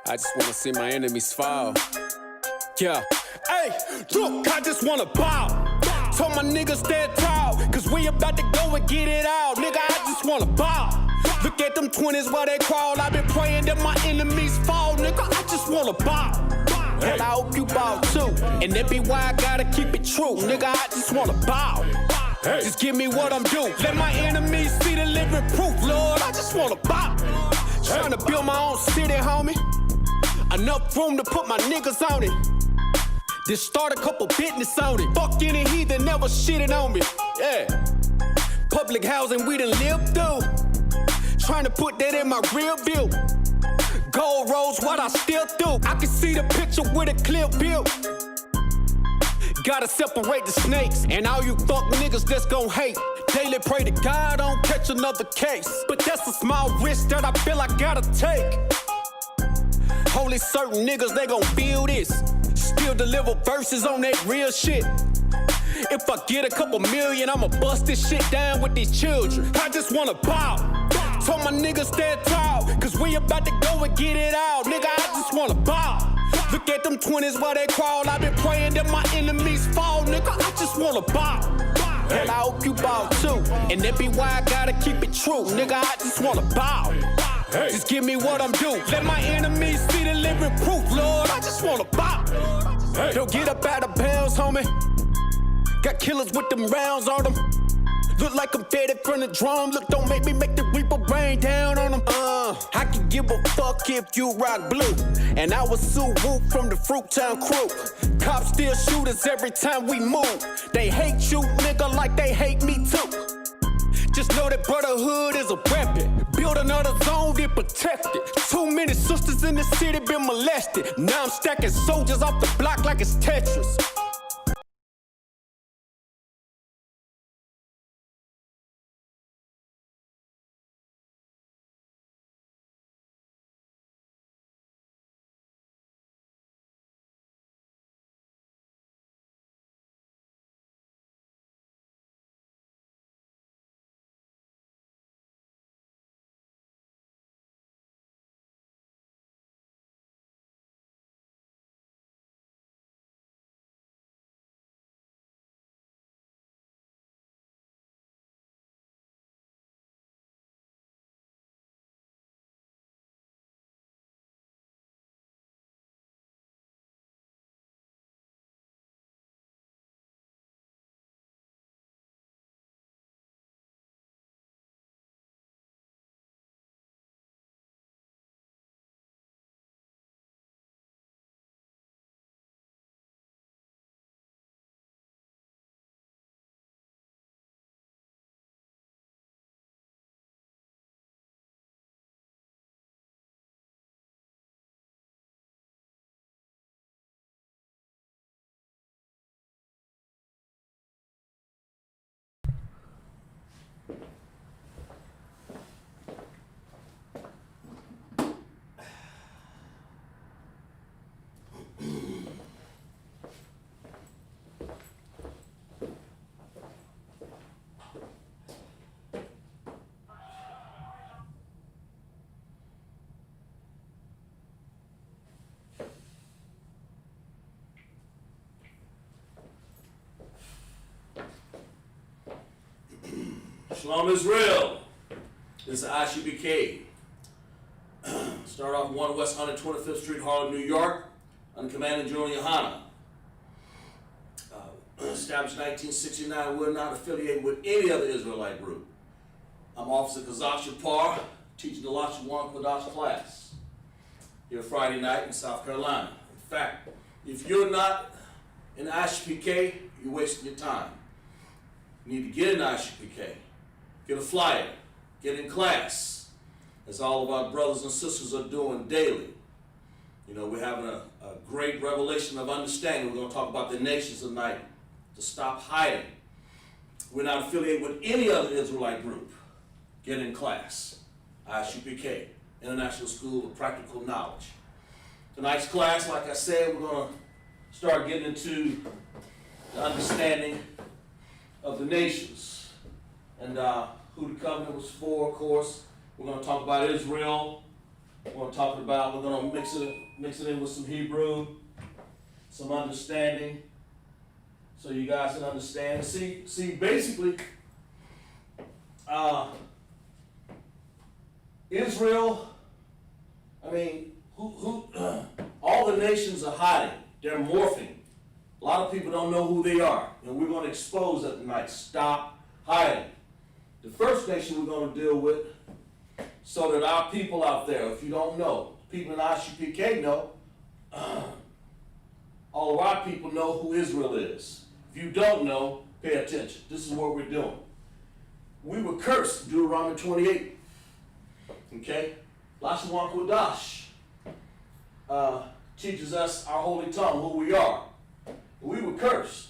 I just wanna see my enemies fall. Yeah. Hey, look, I just wanna bow. Told my niggas stand tall, cause we about to go and get it out. Nigga, I just wanna bow. Look at them 20s while they crawl. I've been praying that my enemies fall. Nigga, I just wanna bow. Hell, I hope you bow too. And that be why I gotta keep it true. Nigga, I just wanna bow. Just give me what I'm due. Let my enemies see the living proof, Lord. I just wanna bow. Trying to build my own city, homie. Enough room to put my niggas on it. Then start a couple business on it. Fuck any heathen, never shitted on me. Yeah. Public housing we done lived through. Trying to put that in my rear view. Gold rolls, what I still do. I can see the picture with a clear view. Gotta separate the snakes and all you fuck niggas that's gon' hate. Daily pray to God I don't catch another case. But that's a small risk that I feel I gotta take. Only certain niggas, they gon' feel this. Still deliver verses on that real shit. If I get a couple million, I'ma bust this shit down with these children. I just wanna bow. Told my niggas stand tall, cause we about to go and get it out. Nigga, I just wanna bow. Look at them 20s while they crawl. I've been praying that my enemies fall. Nigga, I just wanna bow. Hell, I hope you bow too. And that be why I gotta keep it true. Nigga, I just wanna bow. Just give me what I'm due. Let my enemies see the living proof, Lord. I just wanna bow. Don't get up out of bounds, homie. Got killers with them rounds on them. Look like I'm fed from the drum. Look, don't make me make the reaper rain down on them. I can give a fuck if you rock blue. And I was Sue Woo from the Fruittown crew. Cops still shoot us every time we move. They hate you, nigga, like they hate me too. Just know that brotherhood is a weapon. Build another zone, then protect it. Too many sisters in the city been molested. Now I'm stacking soldiers off the block like it's Tetris. Shalom Israel. This is ISUPK. Start off 1 West 125th Street, Harlem, New York, under Commanding General Yohana. Established 1969, we're not affiliated with any other Israelite group. I'm Officer QADASH Par, teaching the LASHAWAN QADASH class here Friday night in South Carolina. In fact, if you're not in ISUPK, you're wasting your time. You need to get in ISUPK. Get a flyer, get in class, as all of our brothers and sisters are doing daily. You know, we're having a great revelation of understanding. We're going to talk about the nations tonight, to stop hiding. We're not affiliated with any other Israelite group. Get in class, ISUPK, International School of Practical Knowledge. Tonight's class, like I said, we're going to start getting into the understanding of the nations. And who the covenant was for, of course. We're going to talk about Israel. We're going to mix it in with some Hebrew, some understanding, so you guys can understand. See, basically, Israel, I mean, all the nations are hiding. They're morphing. A lot of people don't know who they are, and we're going to expose that tonight. Stop hiding. The first nation we're going to deal with, so that our people out there, if you don't know, people in ISUPK know, all of our people know who Israel is. If you don't know, pay attention. This is what we're doing. We were cursed, Deuteronomy 28. Okay? LASHAWAN QADASH teaches us our holy tongue, who we are. We were cursed.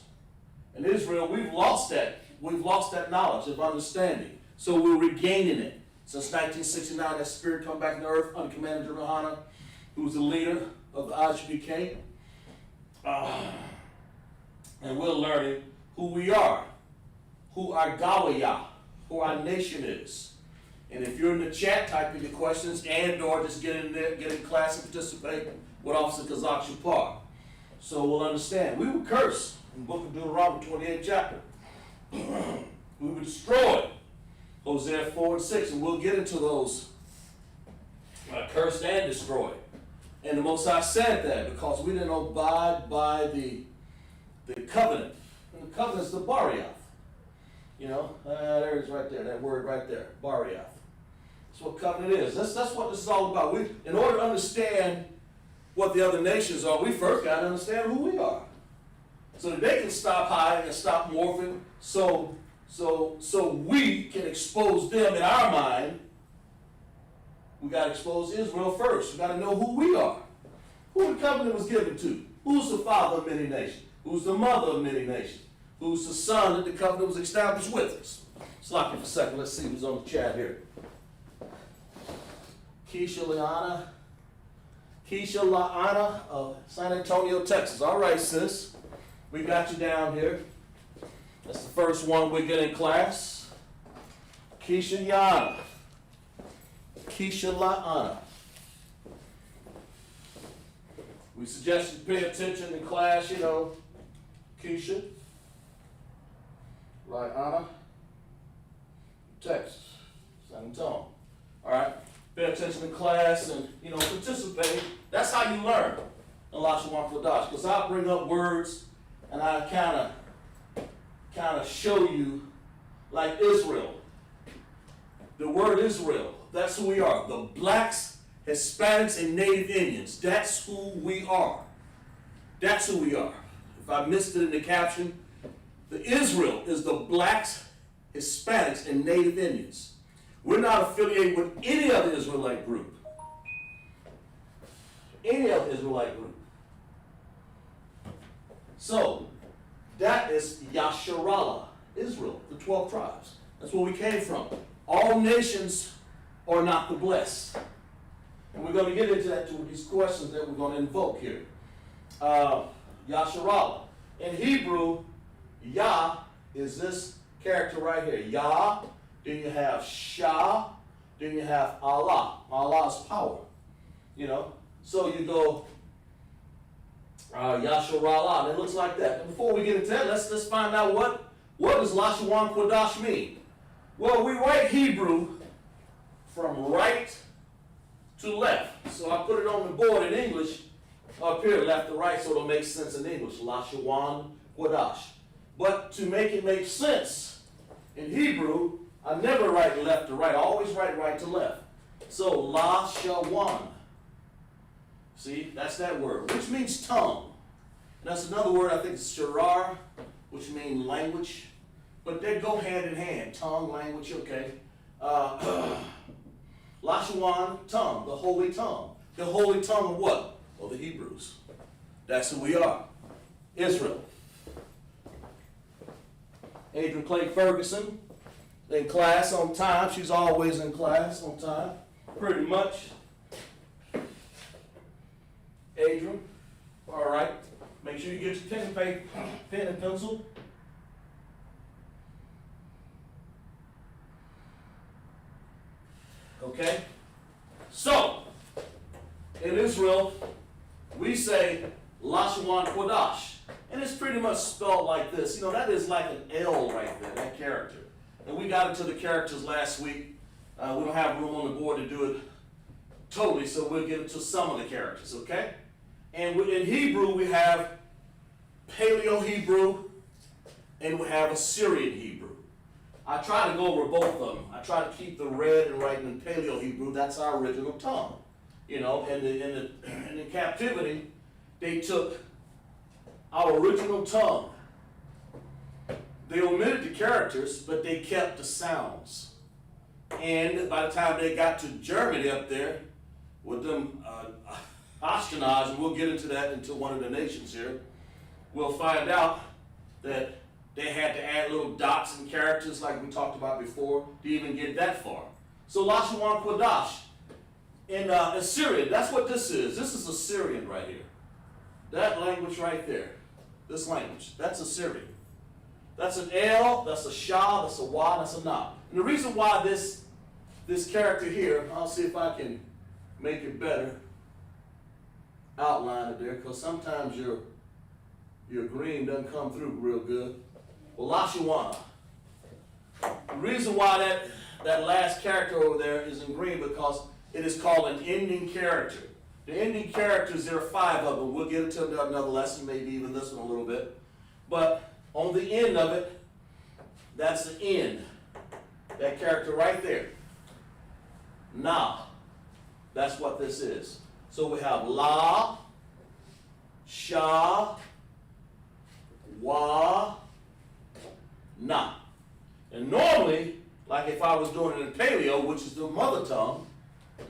In Israel, we've lost that. We've lost that knowledge of understanding. So we're regaining it. Since 1969, that spirit come back to earth under Commander General Hana, who's the leader of the ISUPK. And we're learning who we are, who our Gawaya, who our nation is. And if you're in the chat, type in your questions and or just get in there, get in class and participate with Officer Kazak Shapar. So we'll understand. We were cursed in the book of Deuteronomy 28 chapter. We were destroyed. Hosea 4 and 6, and we'll get into those cursed and destroyed. And the Most High said that because we didn't abide by the covenant. And the covenant is the Bariath. You know, there it is right there, that word right there, Bariath. That's what covenant is. That's what this is all about. In order to understand what the other nations are, we first got to understand who we are. So that they can stop hiding and stop morphing, so we can expose them in our mind. We got to expose Israel first. We got to know who we are. Who the covenant was given to. Who's the father of many nations? Who's the mother of many nations? Who's the son that the covenant was established with us? Stop it for a second. Let's see who's on the chat here. Keisha La'ana of San Antonio, Texas. All right, sis. We got you down here. That's the first one we get in class. Keisha La'ana. We suggest you pay attention in class, you know. Keisha La'ana, Texas, San Antonio. All right. Pay attention in class and, you know, participate. That's how you learn in LASHAWAN QADASH. Because I bring up words and I kind of show you, like Israel. The word Israel, that's who we are. The blacks, Hispanics, and Native Indians. That's who we are. That's who we are. If I missed it in the caption, the Israel is the blacks, Hispanics, and Native Indians. We're not affiliated with any other Israelite group. Any other Israelite group. So, that is Yasharallah, Israel, the 12 tribes. That's where we came from. All nations are not the blessed. And we're going to get into that with these questions that we're going to invoke here. Yasharallah. In Hebrew, Yah is this character right here. Yah. Then you have Shah, then you have Allah. Allah is power, you know. So you go Yasharallah, and it looks like that. And before we get into that, let's find out what does LASHAWAN QADASH mean. Well, we write Hebrew from right to left. So I put it on the board in English, up here, left to right, so it'll make sense in English. LASHAWAN QADASH. But to make it make sense in Hebrew, I never write left to right. I always write right to left. So, LASHAWAN. See, that's that word, which means tongue. And that's another word, I think it's sharar, which means language. But they go hand in hand. Tongue, language, okay. LASHAWAN, tongue, the holy tongue. The holy tongue of what? Well, the Hebrews. That's who we are. Israel. Adrian Clay Ferguson. In class on time. She's always in class on time. Pretty much. Adrian. All right. Make sure you get your pen and pencil. Okay? So, in Israel, we say LASHAWAN QADASH. And it's pretty much spelled like this. You know, that is like an L right there, that character. And we got into the characters last week. We don't have room on the board to do it totally, so we'll get into some of the characters, okay? And in Hebrew, we have Paleo-Hebrew, and we have Assyrian Hebrew. I try to go over both of them. I try to keep the red and writing in Paleo-Hebrew. That's our original tongue. You know, and in captivity, they took our original tongue. They omitted the characters, but they kept the sounds. And by the time they got to Germany up there, with them Ashkenaz, and we'll get into that into one of the nations here, we'll find out that they had to add little dots and characters like we talked about before to even get that far. So LASHAWAN QADASH in Assyrian, that's what this is. This is Assyrian right here. That language right there, this language, that's Assyrian. That's an L, that's a Shah, that's a Y, that's a Na. And the reason why this character here, I'll see if I can make it better, outline it there, because sometimes your green doesn't come through real good. Well, LASHAWAN. The reason why that last character over there is in green because it is called an ending character. The ending characters, there are 5 of them. We'll get into another lesson, maybe even this one a little bit. But on the end of it, that's the end. That character right there. Na. That's what this is. So we have La, Sha, Wa, Na. And normally, like if I was doing it in Paleo, which is the mother tongue,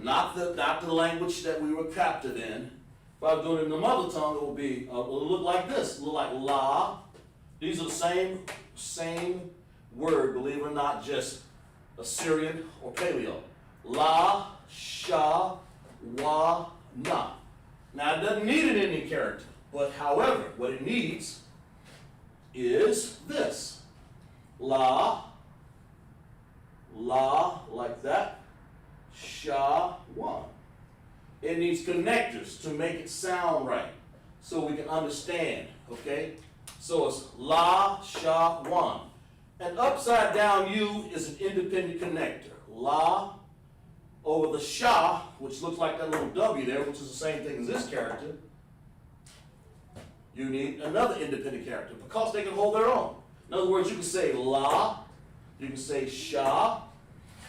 not the language that we were captive in. If I was doing it in the mother tongue, it would be it would look like this. It would look like La. These are the same word, believe it or not, just Assyrian or Paleo. La, Sha, Wa, Na. Now it doesn't need an ending character, but however, what it needs is this. La, like that. Sha, Wan. It needs connectors to make it sound right, so we can understand, okay? So it's La, Sha, Wan. An upside down U is an independent connector. La over the Sha, which looks like that little W there, which is the same thing as this character. You need another independent character because they can hold their own. In other words, you can say La, you can say Sha,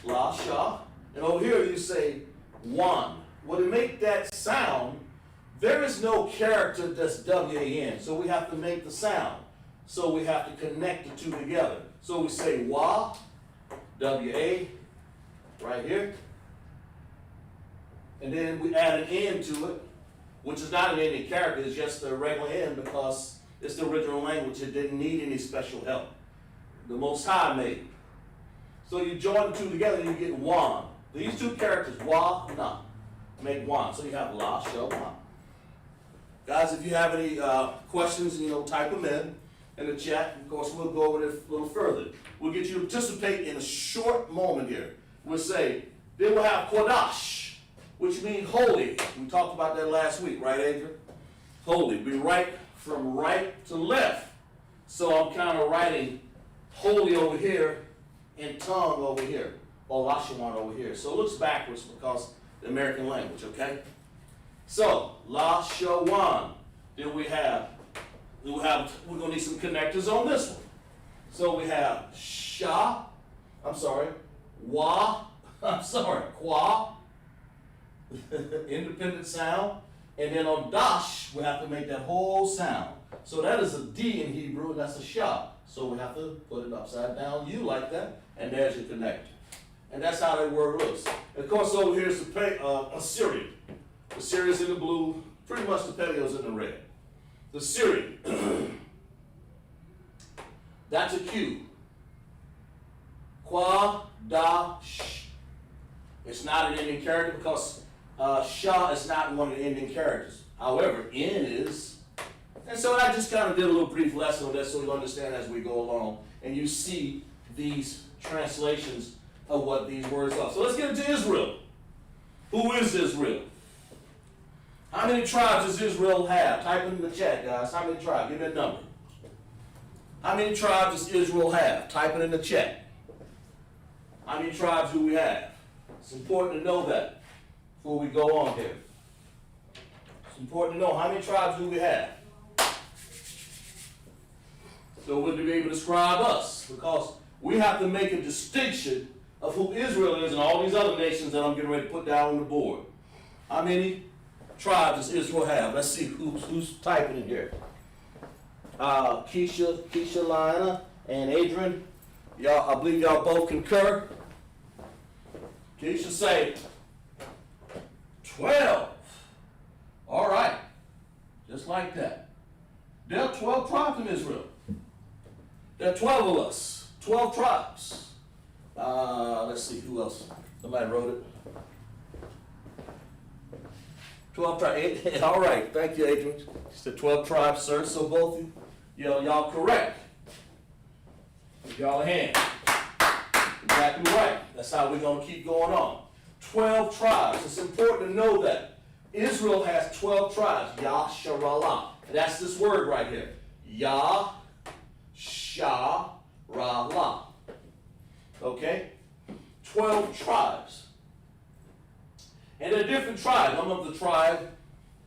La, Sha, and over here you say Wan. Well, to make that sound, there is no character that's W-A-N, so we have to make the sound. So we have to connect the two together. So we say Wa, W-A, right here. And then we add an N to it, which is not an ending character, it's just a regular N because it's the original language. It didn't need any special help. The Most High made it. So you join the two together and you get Wan. These two characters, Wa, Na, make Wan. So you have La, Sha, Wan. Guys, if you have any questions, type them in the chat. Of course, we'll go over this a little further. We'll get you to participate in a short moment here. We'll say, then we'll have QADASH, which means holy. We talked about that last week, right, Adrian? Holy. We write from right to left. So I'm kind of writing holy over here and tongue over here, or LASHAWAN over here. So it looks backwards because the American language, okay? So, LASHAWAN. Then we're going to need some connectors on this one. So we have Kwa, independent sound, and then on dash, we have to make that whole sound. So that is a D in Hebrew, and that's a Sha. So we have to put it upside down, U like that, and there's your connector. And that's how that word looks. And of course, over here is the Assyrian. The Syrian's in the blue, pretty much the Paleo's in the red. The Syrian, that's a Q. QADASH. It's not an ending character because Sha is not one of the ending characters. However, N is. And so I just kind of did a little brief lesson on that so you'll understand as we go along. And you see these translations of what these words are. So let's get into Israel. Who is Israel? How many tribes does Israel have? Type in the chat, guys. How many tribes? Give me a number. How many tribes does Israel have? Type it in the chat. How many tribes do we have? It's important to know that before we go on here. It's important to know how many tribes do we have. So we'll be able to describe us, because we have to make a distinction of who Israel is and all these other nations that I'm getting ready to put down on the board. How many tribes does Israel have? Let's see who's typing in here. Keisha, Lina, and Adrian. Y'all, I believe y'all both concur. Keisha say 12. All right. Just like that. There are 12 tribes in Israel. There are 12 of us. 12 tribes. Let's see, who else? Somebody wrote it. 12 tribes. All right. Thank you, Adrian. It's the 12 tribes, sir. So both of you, y'all correct. Give y'all a hand. Exactly right. That's how we're going to keep going on. 12 tribes. It's important to know that Israel has 12 tribes. Yasharallah. And that's this word right here. Yasharallah. Okay? 12 tribes. And they're different tribes. I'm of the tribe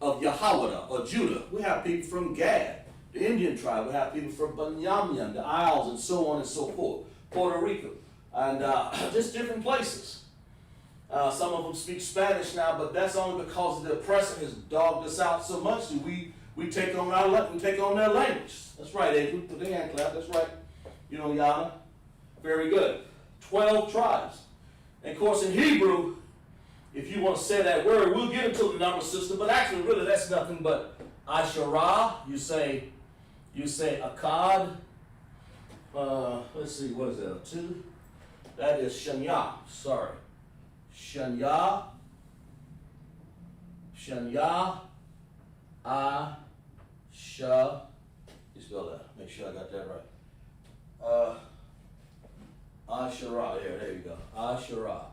of Yahawada, or Judah. We have people from Gad, the Indian tribe. We have people from Benjamin, the Isles, and so on and so forth. Puerto Rico. And just different places. Some of them speak Spanish now, but that's only because the oppressor has dogged us out so much that we take on their language. That's right, Adrian. Put their hand clap. That's right. Yana. Very good. 12 tribes. And of course, in Hebrew, if you want to say that word, we'll get into the number system, but actually, really, that's nothing but Asherah. You say Akkad. Let's see, what is that? 2. That is Shanya. Sorry. Shanya. Asha. You spell that. Make sure I got that right. Asherah. There you go. Asherah.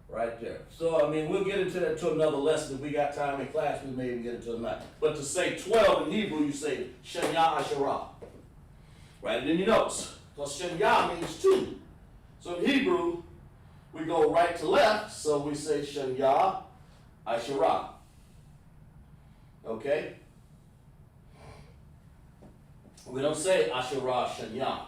Right there. So, we'll get into that to another lesson. If we got time in class, we may even get into it tonight. But to say 12 in Hebrew, you say Shanya Asherah. Write it in your notes. Because Shanya means 2. So in Hebrew, we go right to left, so we say Shanya Asherah. Okay? We don't say Asherah Shanya.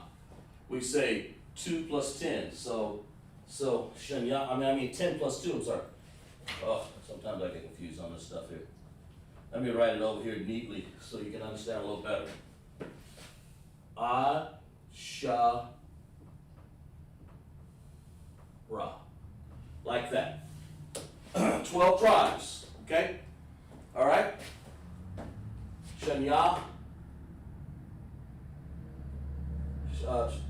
We say 2 plus 10. So Shanya, 10 plus 2, I'm sorry. Oh, sometimes I get confused on this stuff here. Let me write it over here neatly so you can understand a little better. Asherah. Like that. 12 tribes, okay? All right? Shanya.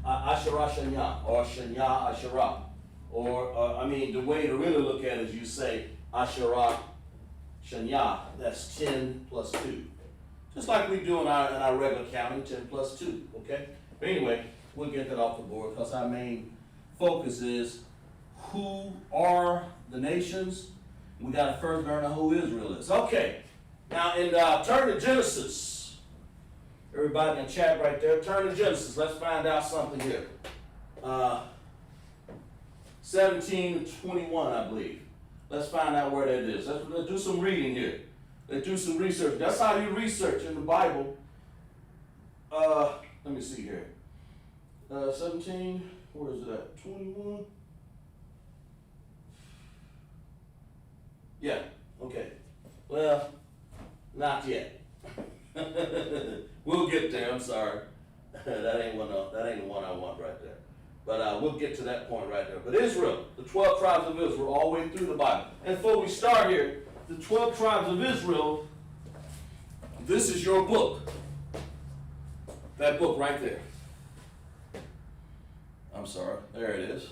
Asherah Shanya, or Shanya Asherah. Or, the way to really look at it is you say Asherah Shanya. That's 10 plus 2. Just like we do in our regular counting, 10 plus 2, okay? But anyway, we'll get that off the board because our main focus is who are the nations. We got to first learn who Israel is. Okay, now turn to Genesis. Everybody in the chat right there, turn to Genesis. Let's find out something here. 17 to 21, I believe. Let's find out where that is. Let's do some reading here. Let's do some research. That's how you research in the Bible. Let me see here. 17, where is it at? 21? Yeah, okay. Well, not yet. We'll get there, I'm sorry. that ain't the one I want right there. But we'll get to that point right there. But Israel, the 12 tribes of Israel, all the way through the Bible. And before we start here, the 12 tribes of Israel, this is your book. That book right there. I'm sorry, there it is.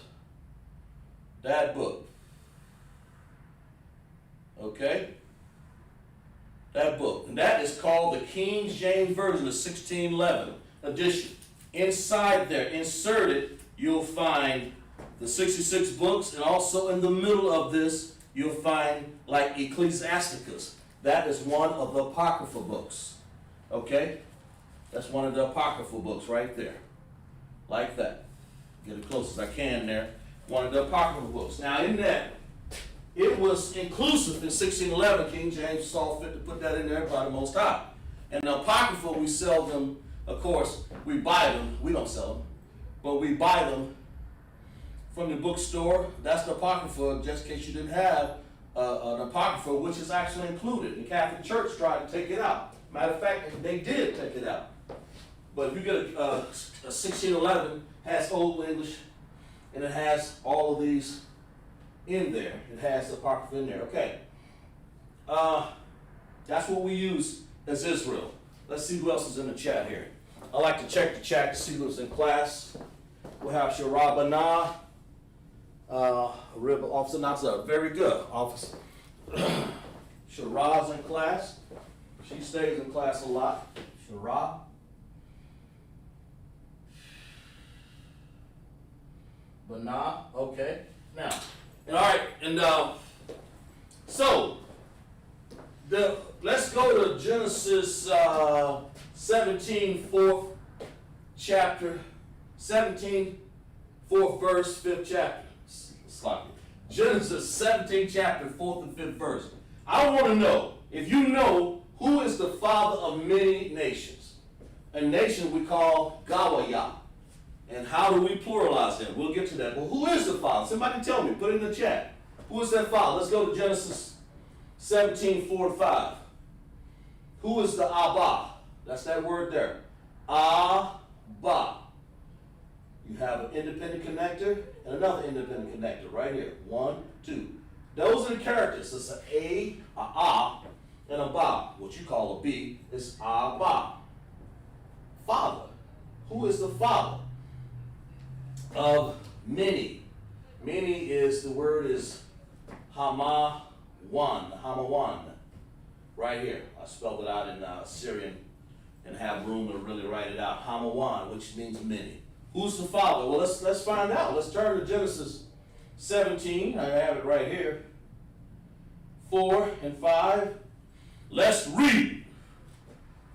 That book. Okay? That book. And that is called the King James Version, the 1611 edition. Inside there, inserted, you'll find the 66 books, and also in the middle of this, you'll find like Ecclesiasticus. That is one of the Apocrypha books. Okay? That's one of the Apocrypha books right there. Like that. Get as close as I can there. One of the Apocrypha books. Now in that, it was inclusive in 1611. King James saw fit to put that in there by the Most High. And the Apocrypha, we sell them, of course, we buy them. We don't sell them. But we buy them from the bookstore. That's the Apocrypha, just in case you didn't have an Apocrypha, which is actually included. The Catholic Church tried to take it out. Matter of fact, they did take it out. But if you get a 1611, has Old English, and it has all of these in there. It has the Apocrypha in there. Okay. That's what we use as Israel. Let's see who else is in the chat here. I like to check the chat to see who's in class. We'll have Sharabana, Officer Natsa. Very good, Officer. Shara's in class. She stays in class a lot. Shara. Bana, okay. Now, all right, and so let's go to Genesis 17, 4th chapter, 17, 4th verse, 5th chapter. Sloppy. Genesis 17 chapter, 4th and 5th verse. I want to know, if you know, who is the father of many nations? A nation we call Gawaya. And how do we pluralize them? We'll get to that. Well, who is the father? Somebody tell me. Put it in the chat. Who is that father? Let's go to Genesis 17, 4 to 5. Who is the Abba? That's that word there. Abba. You have an independent connector and another independent connector right here. 1, 2. Those are the characters. It's an A, and a Ba. What you call a B is Abba. Father. Who is the father of many? Many is, the word is Hamawan. Right here. I spelled it out in Syrian and have room to really write it out. Hamawan, which means many. Who's the father? Well, let's find out. Let's turn to Genesis 17. I have it right here. 4 and 5. Let's read.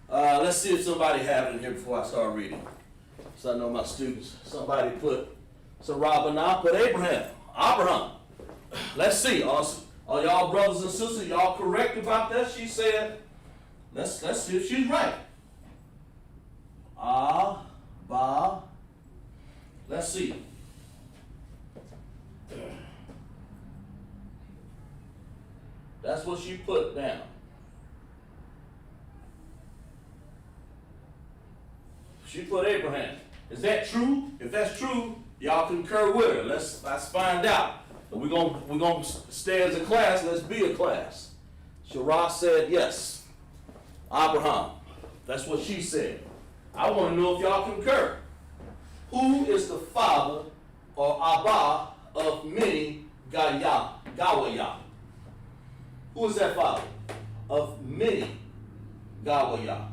Let's see if somebody have it in here before I start reading. So I know my students. Somebody put, so Rabbanah put Abraham. Let's see. All y'all brothers and sisters, y'all correct about that? She said, let's see if she's right. Ba. Let's see. That's what she put down. She put Abraham. Is that true? If that's true, y'all concur with her. Let's find out. We're gonna stay as a class. Let's be a class. Shara said yes. Abraham. That's what she said. I want to know if y'all concur. Who is the father or Abba of many Gawaya? Who is that father of many Gawaya?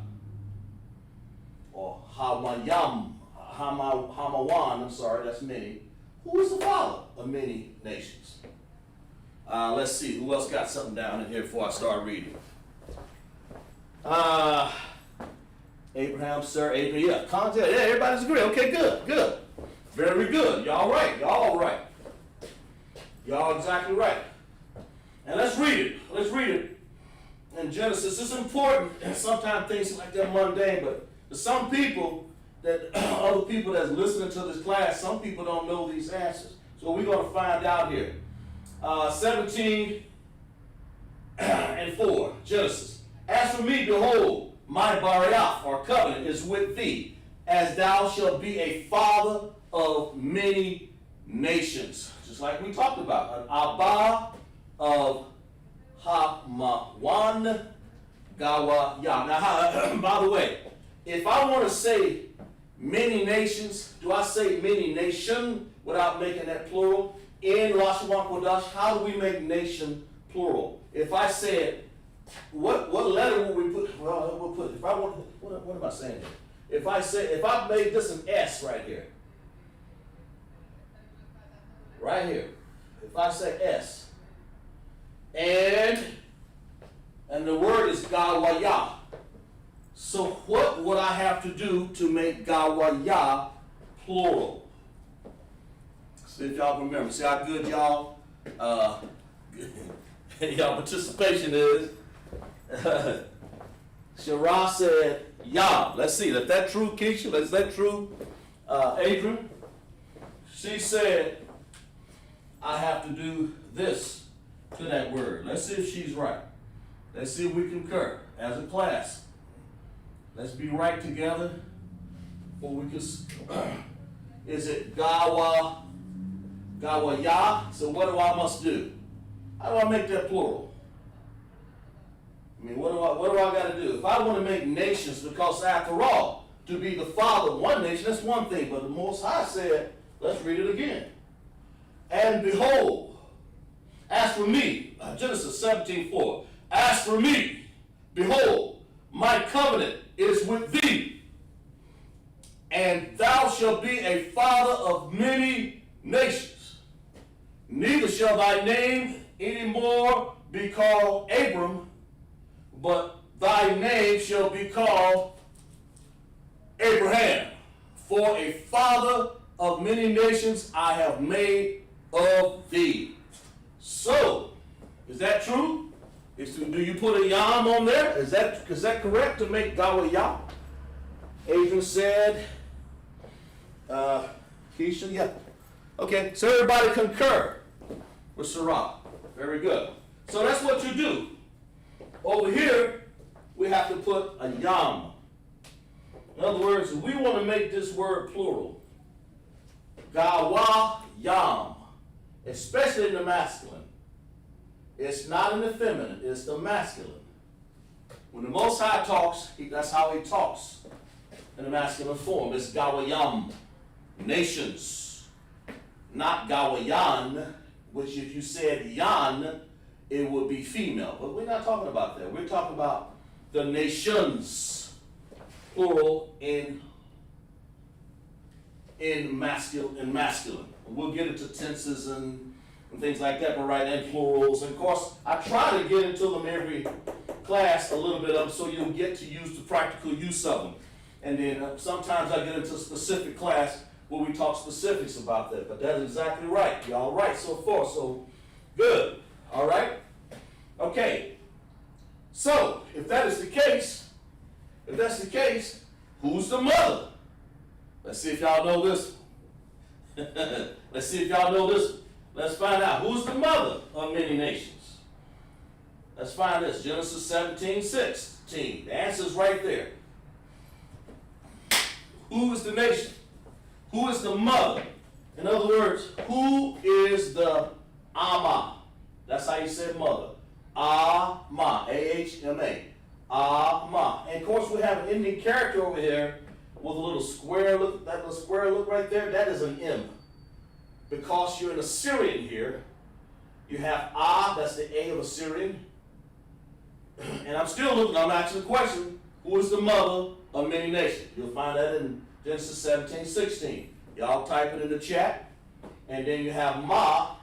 Or Hamawan, I'm sorry, that's many. Who is the father of many nations? Let's see, who else got something down in here before I start reading? Abraham, sir, Abraham, yeah, contact, yeah, everybody's agreed. Okay, good. Very good. Y'all right. Y'all exactly right. And let's read it. In Genesis, it's important, and sometimes things like that mundane, but to some people, other people that's listening to this class, some people don't know these answers. So we're going to find out here. 17 and 4, Genesis. As for me, behold, my bariath, or covenant, is with thee, as thou shalt be a father of many nations. Just like we talked about. An Abba of Hamawan Gawaya. Now, by the way, if I want to say many nations, do I say many nation without making that plural? In LASHAWAN QADASH, how do we make nation plural? If I said, what letter would we put? Well, we'll put, if I want, what am I saying here? If I made this an S right here, right here. If I say S, and the word is Gawaya. So what would I have to do to make Gawaya plural? See if y'all remember. See how good y'all y'all participation is. Shara said Yah. Let's see. Is that true, Keisha? Is that true, Adrian? She said I have to do this to that word. Let's see if she's right. Let's see if we concur as a class. Let's be right together. Or we can. Is it Gawaya? So what do I must do? How do I make that plural? I mean, what do I got to do? If I want to make nations, because after all, to be the father of one nation, that's one thing. But the Most High said, let's read it again. And behold, as for me, Genesis 17:4. As for me, behold, my covenant is with thee, and thou shalt be a father of many nations. Neither shall thy name any more be called Abram, but thy name shall be called Abraham. For a father of many nations I have made of thee. So, is that true? Do you put a yam on there? Is that correct to make Gawaya? Adrian said, Keisha, yeah. Okay, so everybody concur with Sarah. Very good. So that's what you do. Over here, we have to put a yam. In other words, if we want to make this word plural, Gawa yam, especially in the masculine. It's not in the feminine, it's the masculine. When the Most High talks, that's how he talks in the masculine form. It's Gawayam, nations, not Gawayan, which if you said yan, it would be female. But we're not talking about that. We're talking about the nations, plural in masculine. We'll get into tenses and things like that, but right, and plurals. And of course, I try to get into them every class a little bit of them so you'll get to use the practical use of them. And then sometimes I get into a specific class where we talk specifics about that. But that's exactly right. Y'all right so far. So good. All right. Okay. So if that is the case, who's the mother? Let's see if y'all know this. Let's see if y'all know this. Let's find out. Who's the mother of many nations? Let's find this. Genesis 17:16. The answer is right there. Who is the nation? Who is the mother? In other words, who is the Ama? That's how you say mother. Ama. A-H-M-A. Ama. And of course, we have an Indian character over here with a little square look. That little square look right there, that is an M. Because you're an Assyrian here, you have that's the A of Assyrian. And I'm asking the question, who is the mother of many nations? You'll find that in Genesis 17:16. Y'all type it in the chat. And then you have Ma.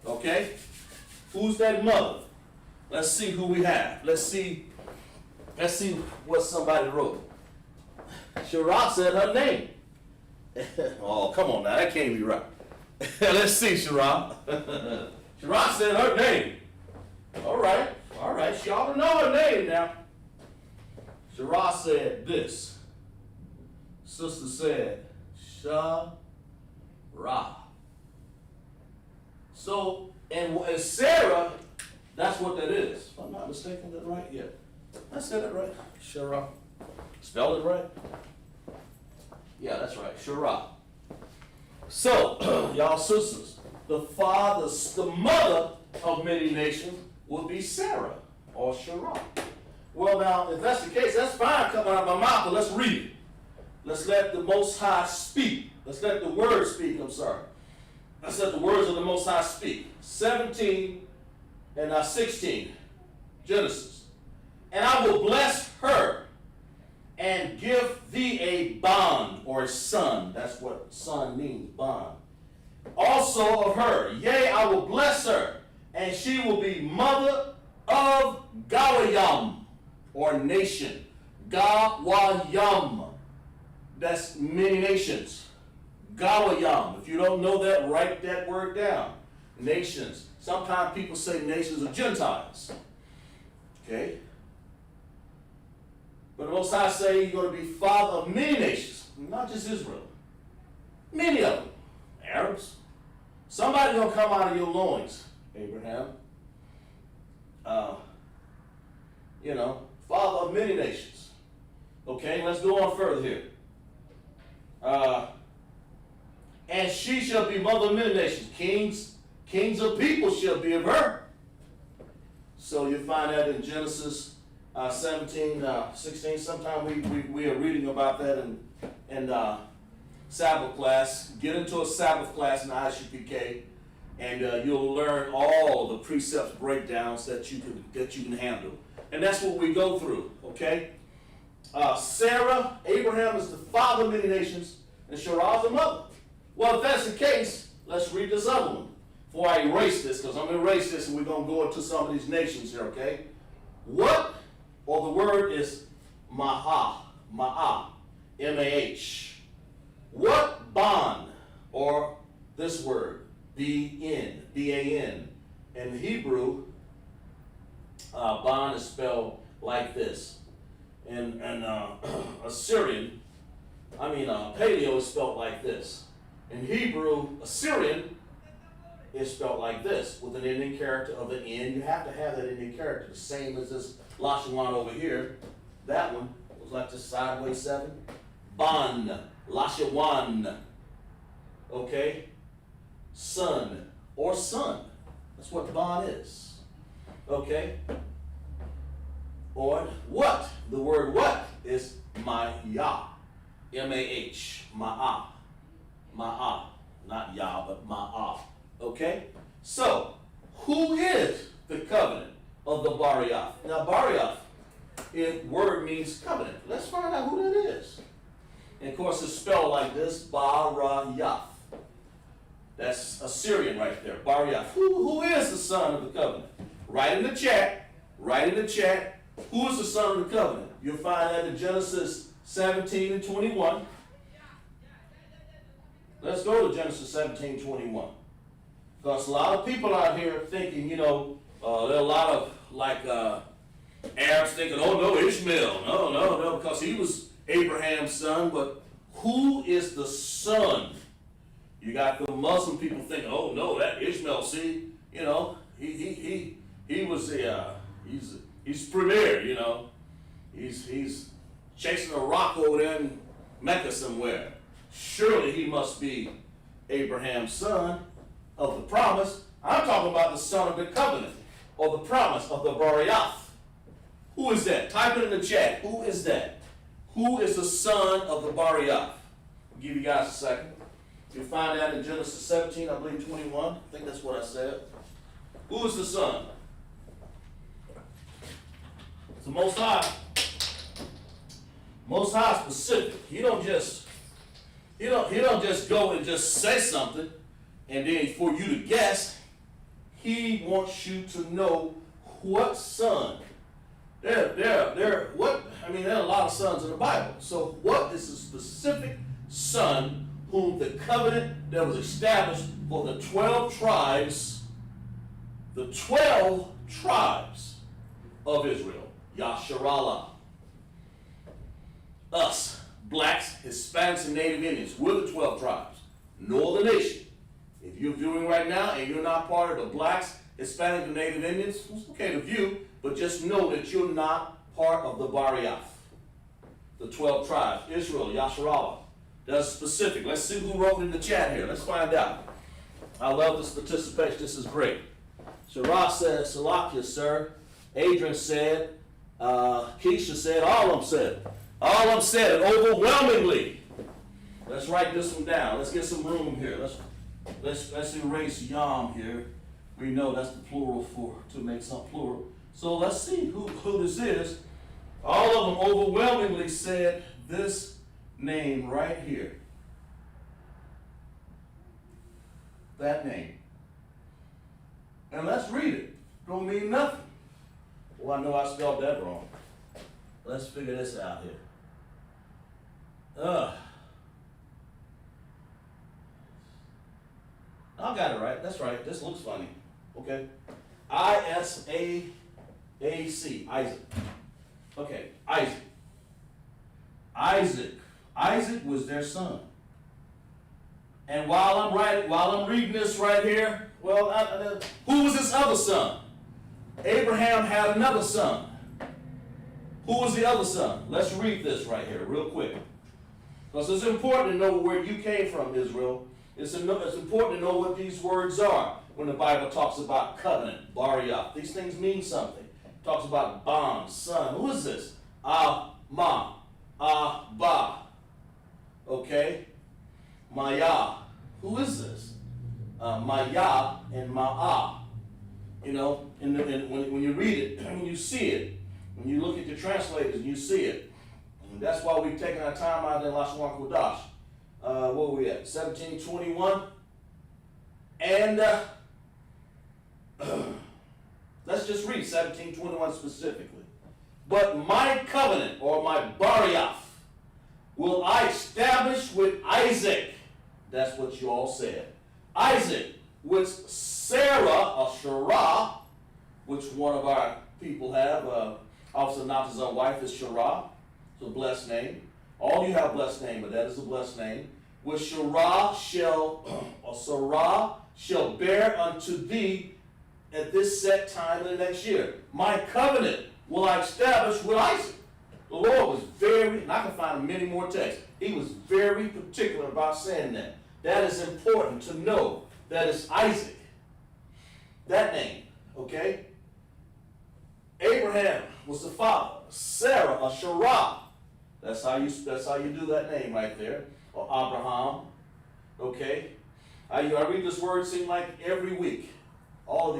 Okay? Who's that mother? Let's see who we have. Let's see what somebody wrote. Shara said her name. Oh, come on now, that can't be right. Let's see, Shara. Shara said her name. All right. She ought to know her name now. Shara said this. Sister said, Shara. So, and Sarah, that's what that is. If I'm not mistaken, that right? Yeah. I said it right. Shara. Spelled it right? Yeah, that's right. Shara. So, y'all sisters, the mother of many nations would be Sarah or Shara. Well, now, if that's the case, that's fine coming out of my mouth, but let's read it. Let's let the Most High speak. Let's let the word speak, I'm sorry. Let's let the words of the Most High speak. 17 and 16, Genesis. And I will bless her and give thee a bond or a son. That's what son means, bond. also of her. Yea, I will bless her, and she will be mother of Gawayam, or nation. Gawayam. That's many nations. Gawayam. If you don't know that, write that word down. Nations. Sometimes people say nations are Gentiles. Okay? But the Most High say you're going to be father of many nations, not just Israel. Many of them. Arabs. Somebody's going to come out of your loins, Abraham. Father of many nations. Okay, let's go on further here. And she shall be mother of many nations. Kings of people shall be of her. So you find that in Genesis 17, 16. Sometimes we are reading about that in Sabbath class. Get into a Sabbath class in the ISUPK, and you'll learn all the precepts breakdowns that you can handle. And that's what we go through, okay? Sarah, Abraham is the father of many nations, and Sarah is the mother. Well, if that's the case, let's read this other one before I erase this, because I'm going to erase this and we're going to go into some of these nations here, okay? What, or the word is ma'ah, M-A-H. What bond, or this word, B-N, B-A-N, in Hebrew, bond is spelled like this. And Assyrian, paleo is spelled like this. In Hebrew, Assyrian is spelled like this, with an ending character of the N. You have to have that ending character, the same as this LASHAWAN over here. That one was like this sideways 7. Bond, LASHAWAN. Okay? Son, or son. That's what bond is. Okay? Or what? The word what is ma'ah. M-A-H. Ma'ah. Ma'ah. Not Yah, but ma'ah. Okay? So, who is the covenant of the Bariath? Now, Bariath, word means covenant. Let's find out who that is. And of course, it's spelled like this, Barayath. That's Assyrian right there, Bariath. Who is the son of the covenant? Write in the chat. Who is the son of the covenant? You'll find that in Genesis 17 and 21. Let's go to Genesis 17, 21. Because a lot of people out here thinking, there are a lot of Arabs thinking, oh no, Ishmael. No, because he was Abraham's son. But who is the son? You got the Muslim people thinking, oh no, that Ishmael, see, he was he's premier, he's chasing a rock over there in Mecca somewhere. Surely he must be Abraham's son of the promise. I'm talking about the son of the covenant, or the promise of the Bariath. Who is that? Type it in the chat. Who is that? Who is the son of the Bariath? I'll give you guys a second. You'll find that in Genesis 17, I believe 21. I think that's what I said. Who is the son? It's the Most High. Most High specific. He don't just go and just say something and then for you to guess. He wants you to know what son. There are a lot of sons in the Bible. So what is the specific son whom the covenant that was established for the 12 tribes of Israel? Yasharallah. Us, blacks, Hispanics, and Native Indians, we're the 12 tribes. No other nation. If you're viewing right now and you're not part of the blacks, Hispanics, and Native Indians, it's okay to view, but just know that you're not part of the Bariath. The 12 tribes, Israel, Yasharallah. That's specific. Let's see who wrote in the chat here. Let's find out. I love this participation. This is great. Shara said, Salakia, sir. Adrian said, Keisha said, all of them said. All of them said it overwhelmingly. Let's write this one down. Let's get some room here. Let's erase Yam here. We know that's the plural to make something plural. So let's see who this is. All of them overwhelmingly said this name right here. that name. And let's read it. Don't mean nothing. Well, I know I spelled that wrong. Let's figure this out here. I got it right. That's right. This looks funny. Okay. ISAAC. Isaac. Okay. Isaac was their son. And while I'm reading this right here, well, who was his other son? Abraham had another son. Who was the other son? Let's read this right here real quick. Because it's important to know where you came from, Israel. It's important to know what these words are when the Bible talks about covenant, bariah. These things mean something. It talks about bond, son. Who is this? Ma, Ba. Okay? Maya. Who is this? Maya and Ma'a. You know, when you read it, when you see it, when you look at the translators and you see it, and that's why we've taken our time out in LASHAWAN QADASH. Where were we at? 1721. And let's just read 1721 specifically. But my covenant, or my bariah, will I establish with Isaac. That's what you all said. Isaac, which Sarah, Sarah, which one of our people have, Officer Nata's wife is Sarah. It's a blessed name. All you have blessed name, but that is a blessed name. Which Sarah shall bear unto thee at this set time in the next year. My covenant will I establish with Isaac. The Lord was very, and I can find many more texts, he was very particular about saying that. That is important to know. That is Isaac. That name, okay? Abraham was the father. Sarah, Sarah. That's how you do that name right there. Or Abraham. Okay? I read this word seem like every week. All of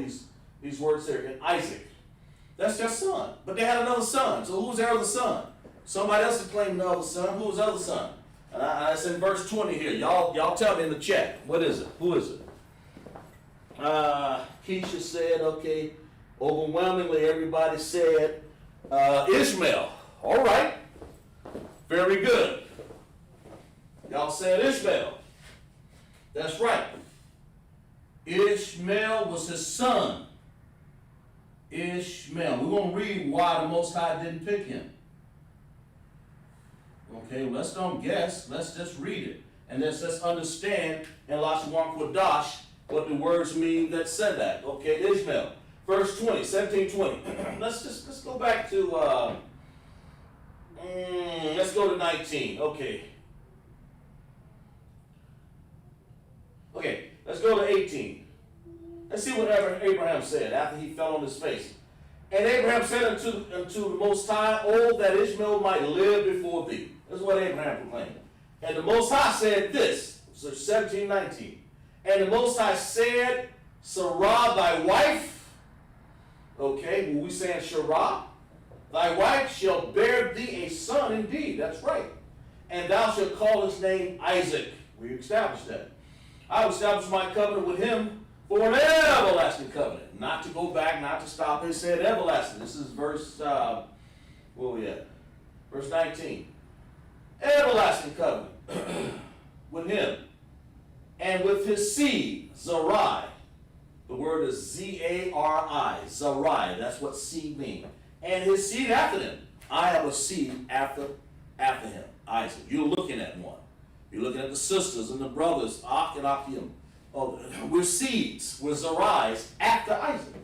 these words there. And Isaac. That's their son. But they had another son. So who was their other son? Somebody else had claimed another son. Who was the other son? And it's in verse 20 here. Y'all tell me in the chat. What is it? Who is it? Keisha said, okay. Overwhelmingly, everybody said Ishmael. All right. Very good. Y'all said Ishmael. That's right. Ishmael was his son. Ishmael. We're going to read why the Most High didn't pick him. Okay, let's don't guess. Let's just read it. And let's understand in LASHAWAN QADASH what the words mean that said that. Okay, Ishmael. Verse 20, 17:20. Let's go back to, let's go to 19. Okay. Okay, let's go to 18. Let's see what Abraham said after he fell on his face. And Abraham said unto the Most High, oh, that Ishmael might live before thee. This is what Abraham proclaimed. And the Most High said this, so 17:19. And the Most High said, Sarah, thy wife, okay, well, we saying Sarah, thy wife shall bear thee a son indeed. That's right. And thou shalt call his name Isaac. We established that. I will establish my covenant with him for an everlasting covenant. Not to go back, not to stop. It said everlasting. This is verse, where we at? Verse 19. Everlasting covenant with him and with his seed, Zerai. The word is Z-A-R-I, Zerai. That's what seed means. And his seed after them. I have a seed after him, Isaac. You're looking at one. You're looking at the sisters and the brothers, Ak and Akim. Oh, we're seeds, we're Zerais after Isaac.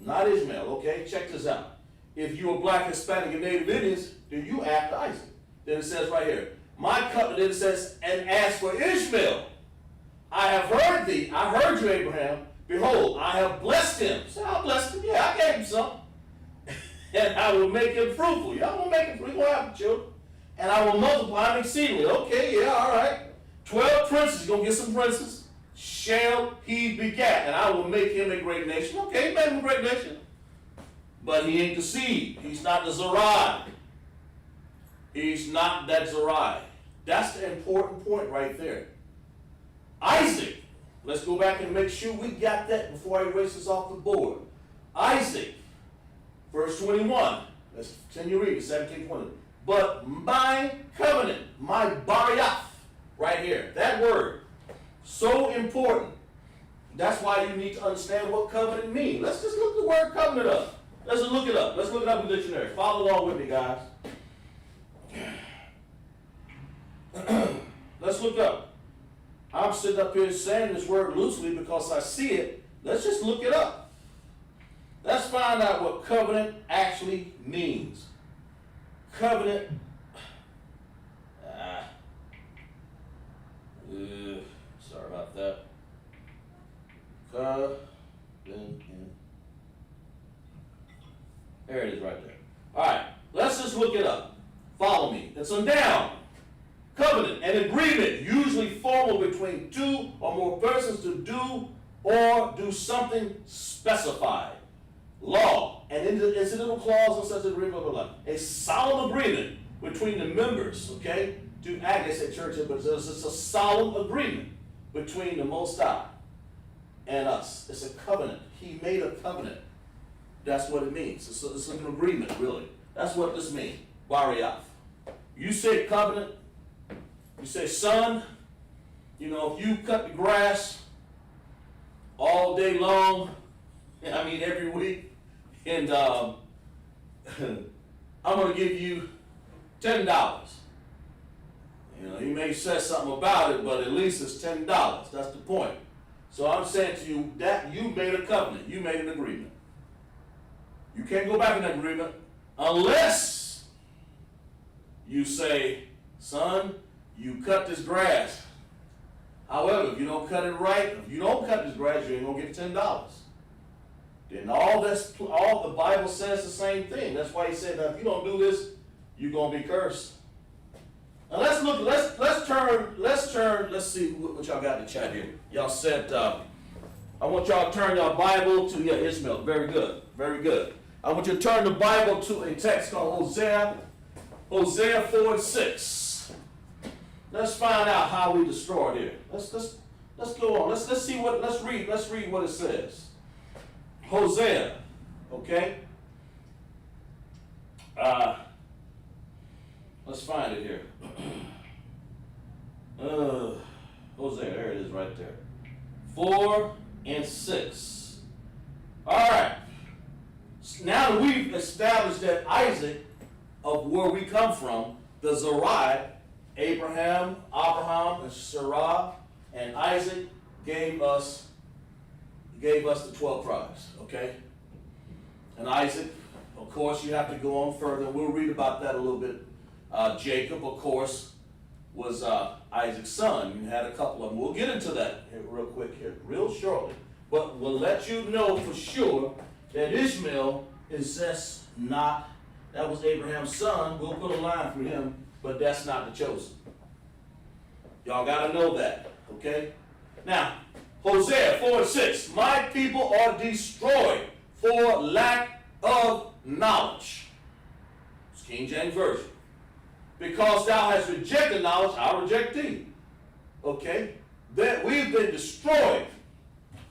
Not Ishmael, okay? Check this out. If you are black, Hispanic, and Native Indians, then you after Isaac. Then it says right here, my covenant, then it says, and as for Ishmael, I have heard thee, I heard you, Abraham. Behold, I have blessed him. So I blessed him. Yeah, I gave him some. And I will make him fruitful. Y'all gonna make him fruitful, have children. And I will multiply him exceedingly. Okay, yeah, all right. 12 princes, gonna get some princes. Shall he begat, and I will make him a great nation. Okay, he made him a great nation. But he ain't the seed. He's not the Zerai. He's not that Zerai. That's the important point right there. Isaac, Let's go back and make sure we got that before I erase this off the board. Isaac, verse 21. Let's continue reading, 17:20. But my covenant, my bariath, right here, that word, so important. That's why you need to understand what covenant means. Let's just look the word covenant up. Let's look it up. Let's look it up in the dictionary. Follow along with me, guys. Let's look up. I'm sitting up here saying this word loosely because I see it. Let's just look it up. Let's find out what covenant actually means. Covenant. Sorry about that. Covenant. There it is right there. All right, let's just look it up. Follow me. It's a noun. Covenant, an agreement, usually formal between two or more persons to do or do something specified. Law, an incidental clause of such an agreement, blah, blah, blah. A solemn agreement between the members, okay, to act as a church, but it's a solemn agreement between the Most High and us. It's a covenant. He made a covenant. That's what it means. It's an agreement, really. That's what this means. Bariath. You say covenant, you say son, you know, if you cut the grass all day long, I mean every week, and I'm going to give you $10. You know, you may say something about it, but at least it's $10. That's the point. So I'm saying to you that you made a covenant. You made an agreement. You can't go back in that agreement unless you say, son, you cut this grass. However, if you don't cut it right, if you don't cut this grass, you ain't going to get $10. Then all the Bible says the same thing. That's why he said, now, if you don't do this, you're going to be cursed. Now let's look, let's see what y'all got in the chat here. Y'all said, I want y'all to turn your Bible to, Ishmael, very good, very good. I want you to turn the Bible to a text called Hosea 4:6. Let's find out how we destroyed here. Let's go on. Let's read what it says. Hosea, okay? Let's find it here. Hosea, there it is right there. 4 and 6. All right. Now that we've established that Isaac, of where we come from, the Zerai, Abraham, and Sarah, and Isaac gave us the 12 tribes, okay? And Isaac, of course, you have to go on further. We'll read about that a little bit. Jacob, of course, was Isaac's son. You had a couple of them. We'll get into that here real quick here, real shortly. But we'll let you know for sure that Ishmael is just not, that was Abraham's son. We'll put a line through him, but that's not the chosen. Y'all got to know that, okay? Now, Hosea 4:6, my people are destroyed for lack of knowledge. It's King James Version. Because thou hast rejected knowledge, I'll reject thee. Okay? That we've been destroyed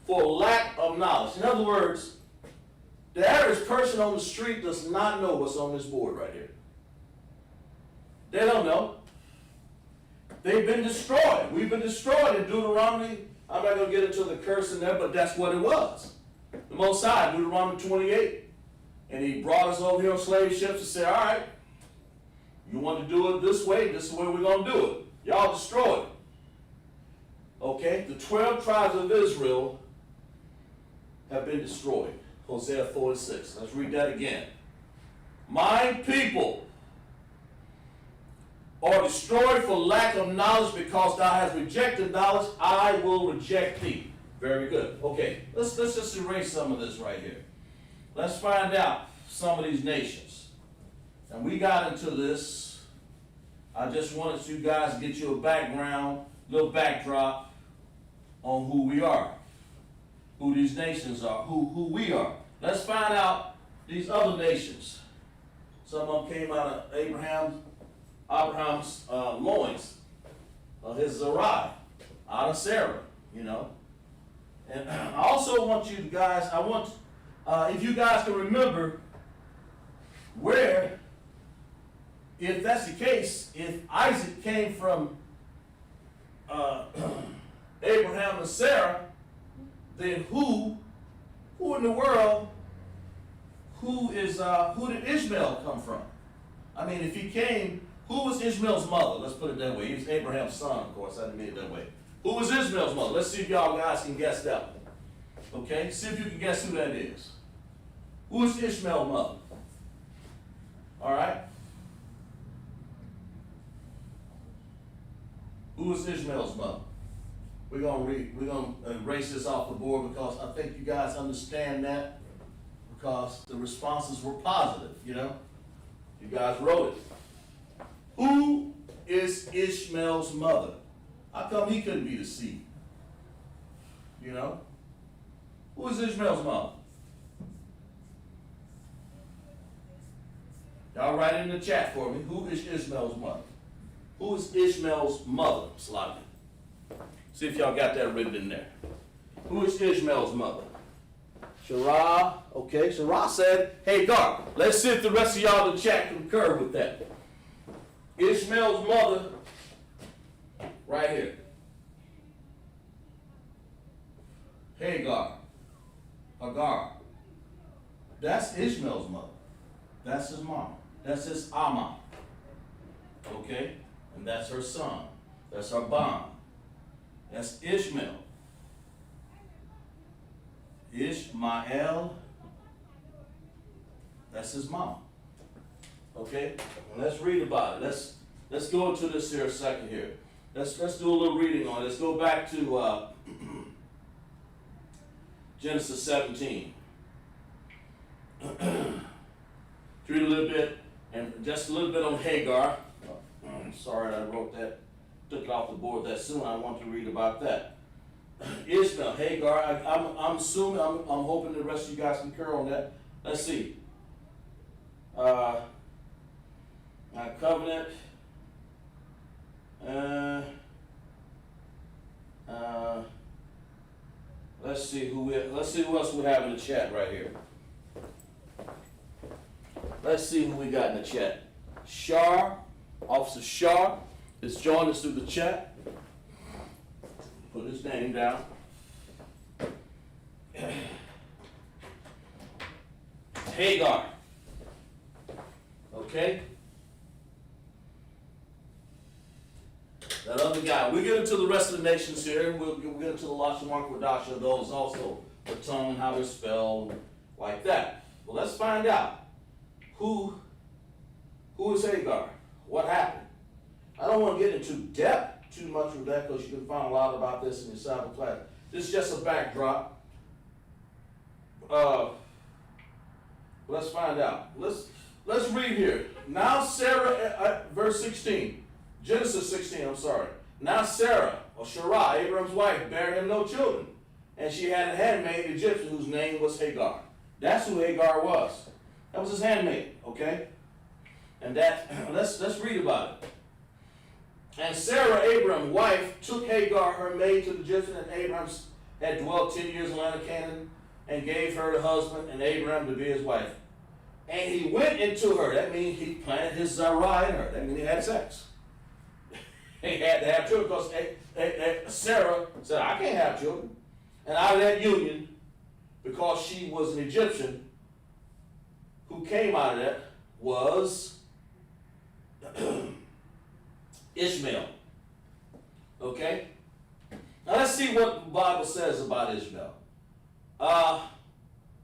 for lack of knowledge. In other words, the average person on the street does not know what's on this board right here. They don't know. They've been destroyed. We've been destroyed in Deuteronomy. I'm not going to get into the curse in there, but that's what it was. The Most High, Deuteronomy 28. And he brought us over here on slave ships and said, all right, you want to do it this way is the way we're going to do it. Y'all destroyed. Okay? The 12 tribes of Israel have been destroyed. Hosea 4:6. Let's read that again. My people are destroyed for lack of knowledge, because thou hast rejected knowledge, I will reject thee. Very good. Okay, let's just erase some of this right here. Let's find out some of these nations. And we got into this. I just wanted you guys to get you a background, little backdrop on who we are, who these nations are, who we are. Let's find out these other nations. Some of them came out of Abraham's loins, his Zerai, out of Sarah, you know. And I also want you guys, if you guys can remember where, if that's the case, if Isaac came from Abraham and Sarah, then who in the world, who did Ishmael come from? I mean, if he came, who was Ishmael's mother? Let's put it that way. He was Abraham's son, of course. I didn't mean it that way. Who was Ishmael's mother? Let's see if y'all guys can guess that one. Okay? See if you can guess who that is. Who is Ishmael's mother? All right? Who is Ishmael's mother? We're gonna erase this off the board because I think you guys understand that because the responses were positive, you know? You guys wrote it. Who is Ishmael's mother? How come he couldn't be the seed? You know? Who is Ishmael's mother? Y'all write in the chat for me. Who is Ishmael's mother? Who is Ishmael's mother? Slightly. See if y'all got that written in there. Who is Ishmael's mother? Shara. Okay, Shara said Hagar. Let's see if the rest of y'all in the chat concur with that. Ishmael's mother, right here. Hagar. That's Ishmael's mother. That's his mom. That's his Amma. Okay? And that's her son. That's her bond. That's Ishmael. Ishmael. That's his mom. Okay? Let's read about it. Let's go into this here a second here. Let's do a little reading on it. Let's go back to Genesis 17. Read a little bit, and just a little bit on Hagar. Sorry I wrote that, took it off the board that soon. I want to read about that. Ishmael, Hagar, I'm assuming, I'm hoping the rest of you guys concur on that. Let's see. My covenant. Let's see who else we have in the chat right here. Let's see who we got in the chat. Shar, Officer Shar, has joined us through the chat. Put his name down. Hagar. Okay? That other guy. We get into the rest of the nations here. We'll get into the LASHAWAN, QADASH of those also. The tongue, how they're spelled, like that. Well, let's find out. Who is Hagar? What happened? I don't want to get into depth too much with that because you can find a lot about this in your cyber class. This is just a backdrop. Let's find out. Let's read here. Now Sarah, verse 16. Genesis 16, I'm sorry. Now Sarah, or Sarai, Abraham's wife, bare him no children. And she had a handmaid, Egyptian, whose name was Hagar. That's who Hagar was. That was his handmaid, okay? And that, let's read about it. And Sarah, Abraham's wife, took Hagar, her maid, to the Egyptian, and Abraham had dwelt 10 years in the land of Canaan, and gave her the husband, and Abraham to be his wife. And he went into her. That means he planted his Sarai in her. That means he had sex. He had to have children because Sarah said, I can't have children. And out of that union, because she was an Egyptian, who came out of that was Ishmael. Okay? Now let's see what the Bible says about Ishmael.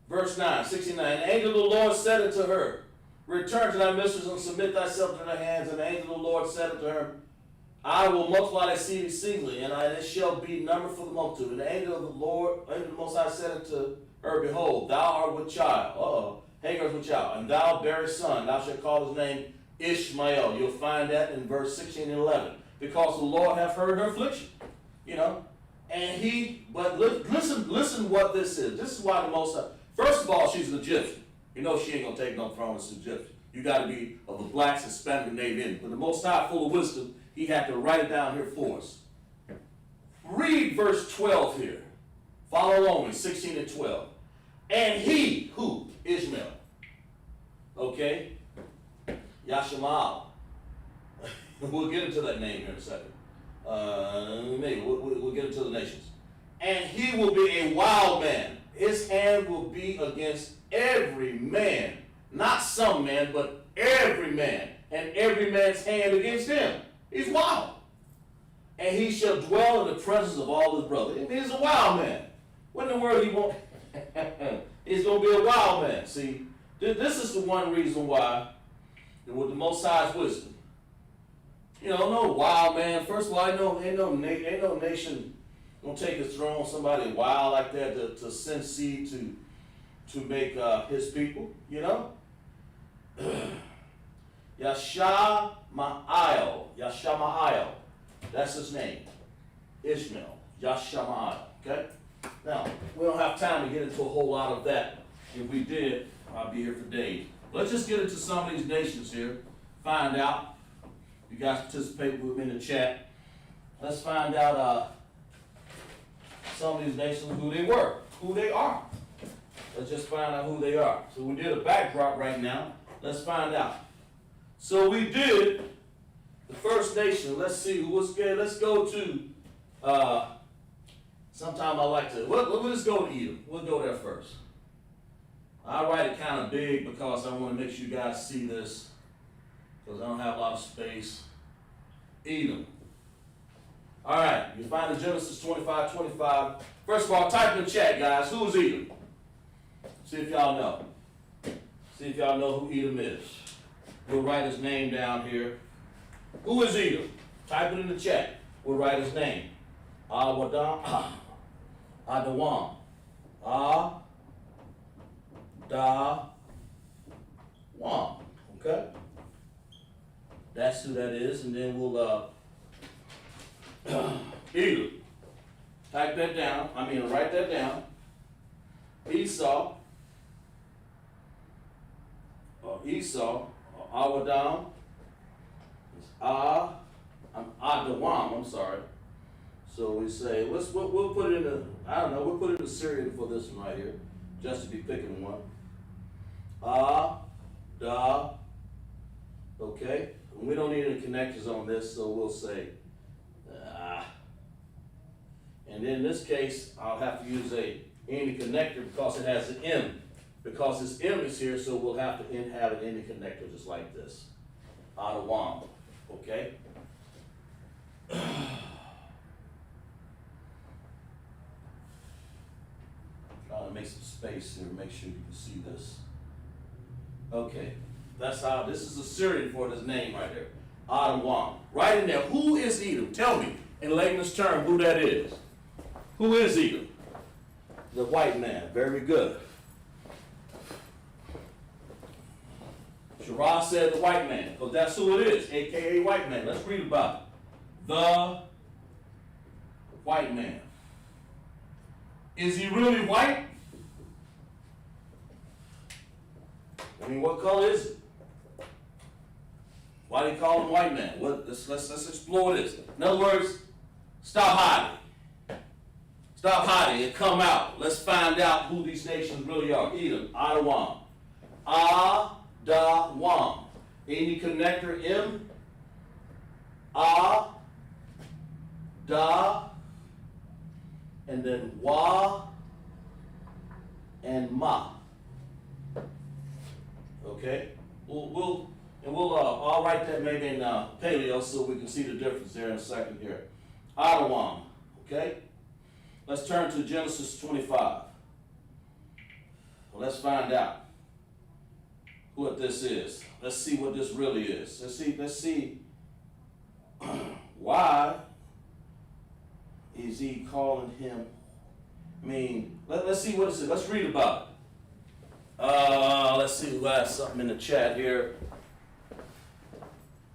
Verse 9, 69. And the angel of the Lord said unto her, return to thy mistress and submit thyself to her hands. And the angel of the Lord said unto her, I will multiply thy seed exceedingly, and it shall be numbered for the multitude. And the angel of the Lord, angel of the Most High said unto her, behold, thou art with child. Hagar is with child. And thou bear a son. Thou shalt call his name Ishmael. You'll find that in verse 16 and 11. Because the Lord hath heard her affliction. You know? And but listen what this is. This is why the Most High, first of all, she's an Egyptian. You know she ain't going to take no throne as Egyptian. You got to be of the blacks, Hispanic, and Native Indian. But the Most High, full of wisdom, he had to write it down here for us. Read verse 12 here. Follow along in 16 and 12. And he, who? Ishmael. Okay? Yashamal. We'll get into that name here in a second. Maybe we'll get into the nations. And he will be a wild man. His hand will be against every man. Not some man, but every man. And every man's hand against him. He's wild. And he shall dwell in the presence of all his brothers. He's a wild man. What in the world he want? He's going to be a wild man. See, this is the one reason why, with the Most High's wisdom, no wild man. First of all, ain't no nation gonna take his throne. Somebody wild like that to send seed to make his people. Yashama'el. That's his name. Ishmael. Yashama'el. Okay. Now we don't have time to get into a whole lot of that. If we did, I'd be here for days. Let's just get into some of these nations here. Find out. You guys participate with me in the chat. Let's find out some of these nations, who they were, who they are. Let's just find out who they are. So we did a backdrop right now. Let's find out. So we did the first nation. Let's see who was good. Let's go to, sometime I like to, let's go to Edom. We'll go there first. I write it kind of big because I want to make sure you guys see this, because I don't have a lot of space. Edom. All right, you find in Genesis 25:25. First of all, type in the chat, guys. Who's Edom? See if y'all know. See if y'all know who Edom is. We'll write his name down here. Who is Edom? Type it in the chat. We'll write his name. Awadam. Adawam. Adawam. Okay? That's who that is, and then we'll Edom. Type that down. Write that down. Esau. Awadam. Adawam. I'm sorry. So we say we'll put it in the we'll put it in the Syrian for this one right here, just to be picking one. Okay. We don't need any connectors on this, so we'll say, and then in this case, I'll have to use any connector because it has an M. Because this M is here, so we'll have to have an any connector just like this. Adawam. Okay? Trying to make some space here, make sure you can see this. Okay. That's how, this is a Syrian for this name right there. Adawam. Right in there. Who is Edom? Tell me, in layman's term, who that is. Who is Edom? The white man. Very good. Shirah said the white man, because that's who it is, a.k.a. white man. Let's read about it. The white man. Is he really white? What color is it? Why do they call him white man? Let's explore this. In other words, stop hiding. Stop hiding and come out. Let's find out who these nations really are. Edom, Adawam. Adawam. Any connector, M? Da, and then Wa, and Ma. Okay? I'll write that maybe in paleo so we can see the difference there in a second here. Adawam. Okay? Let's turn to Genesis 25. Well, let's find out what this is. Let's see what this really is. Let's see why is he calling him? Let's see what it is. Let's read about it. Let's see who has something in the chat here.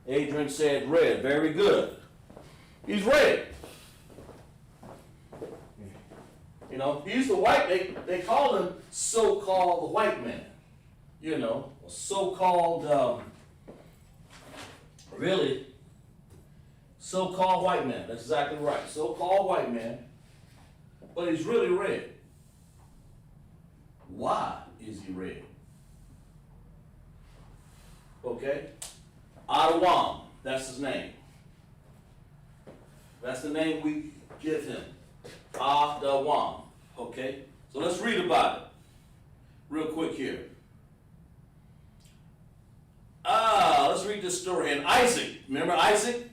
Adrian said red. Very good. He's red. He's the white. They call him so-called the white man. So-called, really, so-called white man. That's exactly right. So-called white man. but he's really red. Why is he red? Okay? QADASH, that's his name. That's the name we give him. QADASH. Okay? So let's read about it real quick here. Let's read this story. And Isaac, remember Isaac?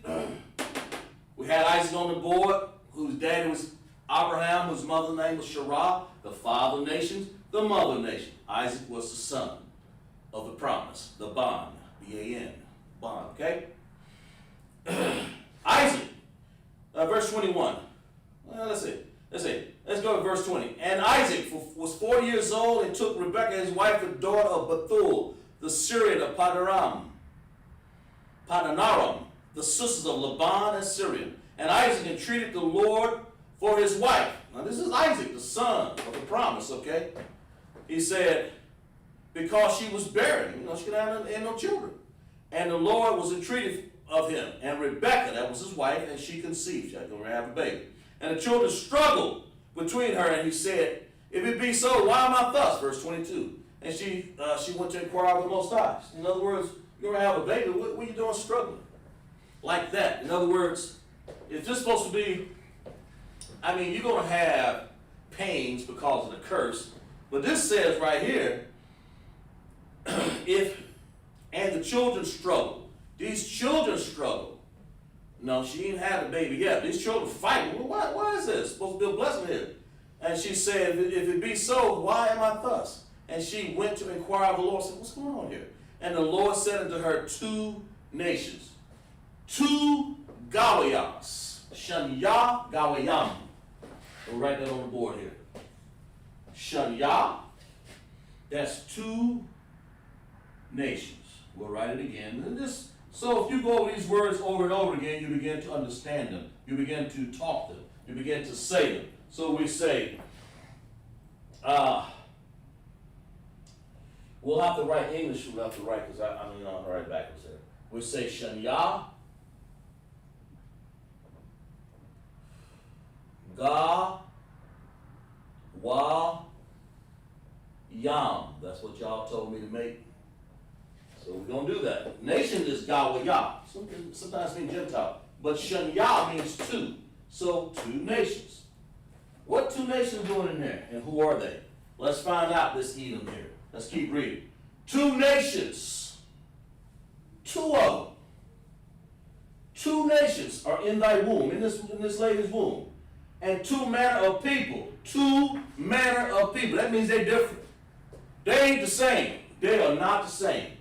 We had Isaac on the board, whose daddy was Abraham, whose mother's name was Sarah, the father of nations, the mother of nations. Isaac was the son of the promise, the bond, B-A-N, bond, okay? Isaac, verse 21. Let's see. Let's go to verse 20. And Isaac was 40 years old and took Rebekah his wife, the daughter of Bethuel, the Syrian of Padanaram, the sisters of Laban and Syrian. And Isaac entreated the Lord for his wife. Now this is Isaac, the son of the promise, okay? He said, because she was barren, she could have no children. And the Lord was entreated of him. And Rebekah, that was his wife, and she conceived. She had to have a baby. And the children struggled between her, and he said, if it be so, why am I thus? Verse 22. And she went to inquire of the Most High. In other words, you're going to have a baby, what are you doing struggling? Like that. In other words, if this supposed to be, you're going to have pains because of the curse. But this says right here, and the children struggle. These children struggle. No, she didn't have the baby yet. These children fighting. Well, why is this? Supposed to be a blessing here. And she said, if it be so, why am I thus? And she went to inquire of the Lord, said, what's going on here? And the Lord said unto her, 2 nations, 2 Gawayas, Shanya Gawayam. We'll write that on the board here. Shanya, that's 2 nations. We'll write it again. And so if you go over these words over and over again, you begin to understand them. You begin to talk them. You begin to say them. So we say, we'll have to write English, we'll have to write, because I'll write backwards there. We say Shanya, Ga, Wa, Yam. That's what y'all told me to make. So we're going to do that. Nation is Gawaya. Sometimes means Gentile. But Shanya means 2. So 2 nations. What 2 nations doing in there? And who are they? Let's find out this Edom here. Let's keep reading. 2 nations. 2 of them. 2 nations are in thy womb, in this lady's womb. And 2 manner of people. 2 manner of people. That means they're different. They ain't the same. They are not the same.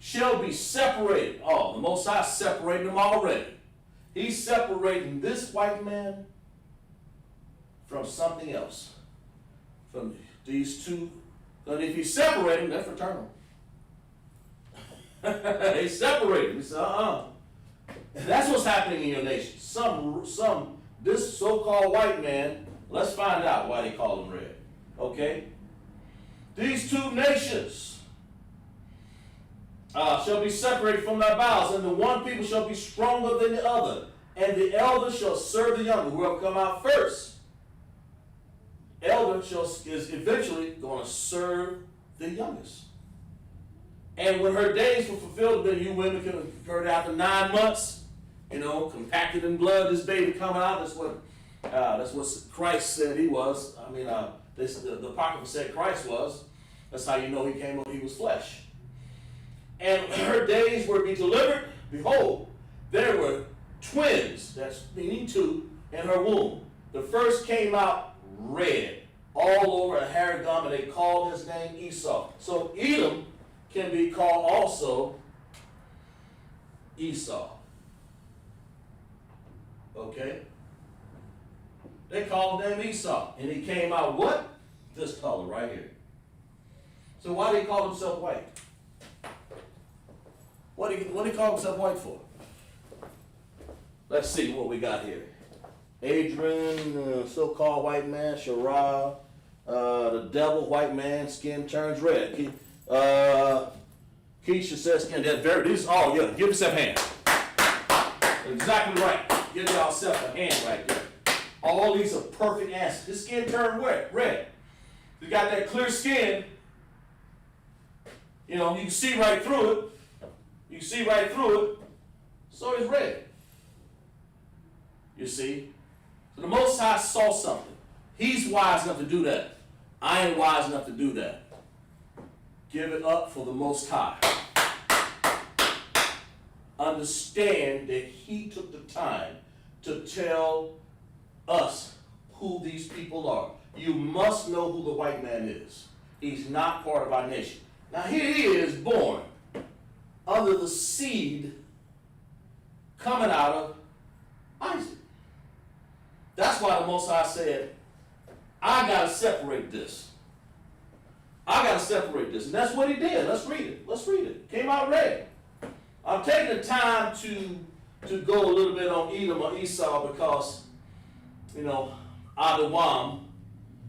Shall be separated. Oh, the Most High separating them already. He's separating this white man from something else. From these 2. But if he's separating, they're fraternal. They separate. He said, That's what's happening in your nation. This so-called white man, let's find out why they call him red. Okay? These 2 nations shall be separated from thy bowels, and the one people shall be stronger than the other, and the elder shall serve the younger. Whoever come out first, elder is eventually going to serve the youngest. And when her days were fulfilled, then you women can have heard after 9 months, compacted in blood, this baby coming out. That's what Christ said he was. The Apocrypha said Christ was. That's how you know he came when he was flesh. And her days were to be delivered. Behold, there were twins, that's meaning 2, in her womb. The first came out red, all over a hairy garment. They called his name Esau. So Edom can be called also Esau. Okay? They called him Esau. And he came out what? This color right here. So why did he call himself white? What did he call himself white for? Let's see what we got here. Adrian, so-called white man, Shara, the devil, white man, skin turns red. Keisha says skin, these all, yeah, give yourself a hand. Exactly right. Give yourself a hand right there. All these are perfect answers. His skin turned red. He got that clear skin. You know, you can see right through it. You can see right through it. So it's red. You see? So the Most High saw something. He's wise enough to do that. I ain't wise enough to do that. Give it up for the Most High. Understand that He took the time to tell us who these people are. You must know who the white man is. He's not part of our nation. Now here he is, born under the seed coming out of Isaac. That's why the Most High said, I got to separate this. I got to separate this. And that's what He did. Let's read it. Let's read it. Came out red. I'm taking the time to go a little bit on Edom or Esau because, you know, Adawam,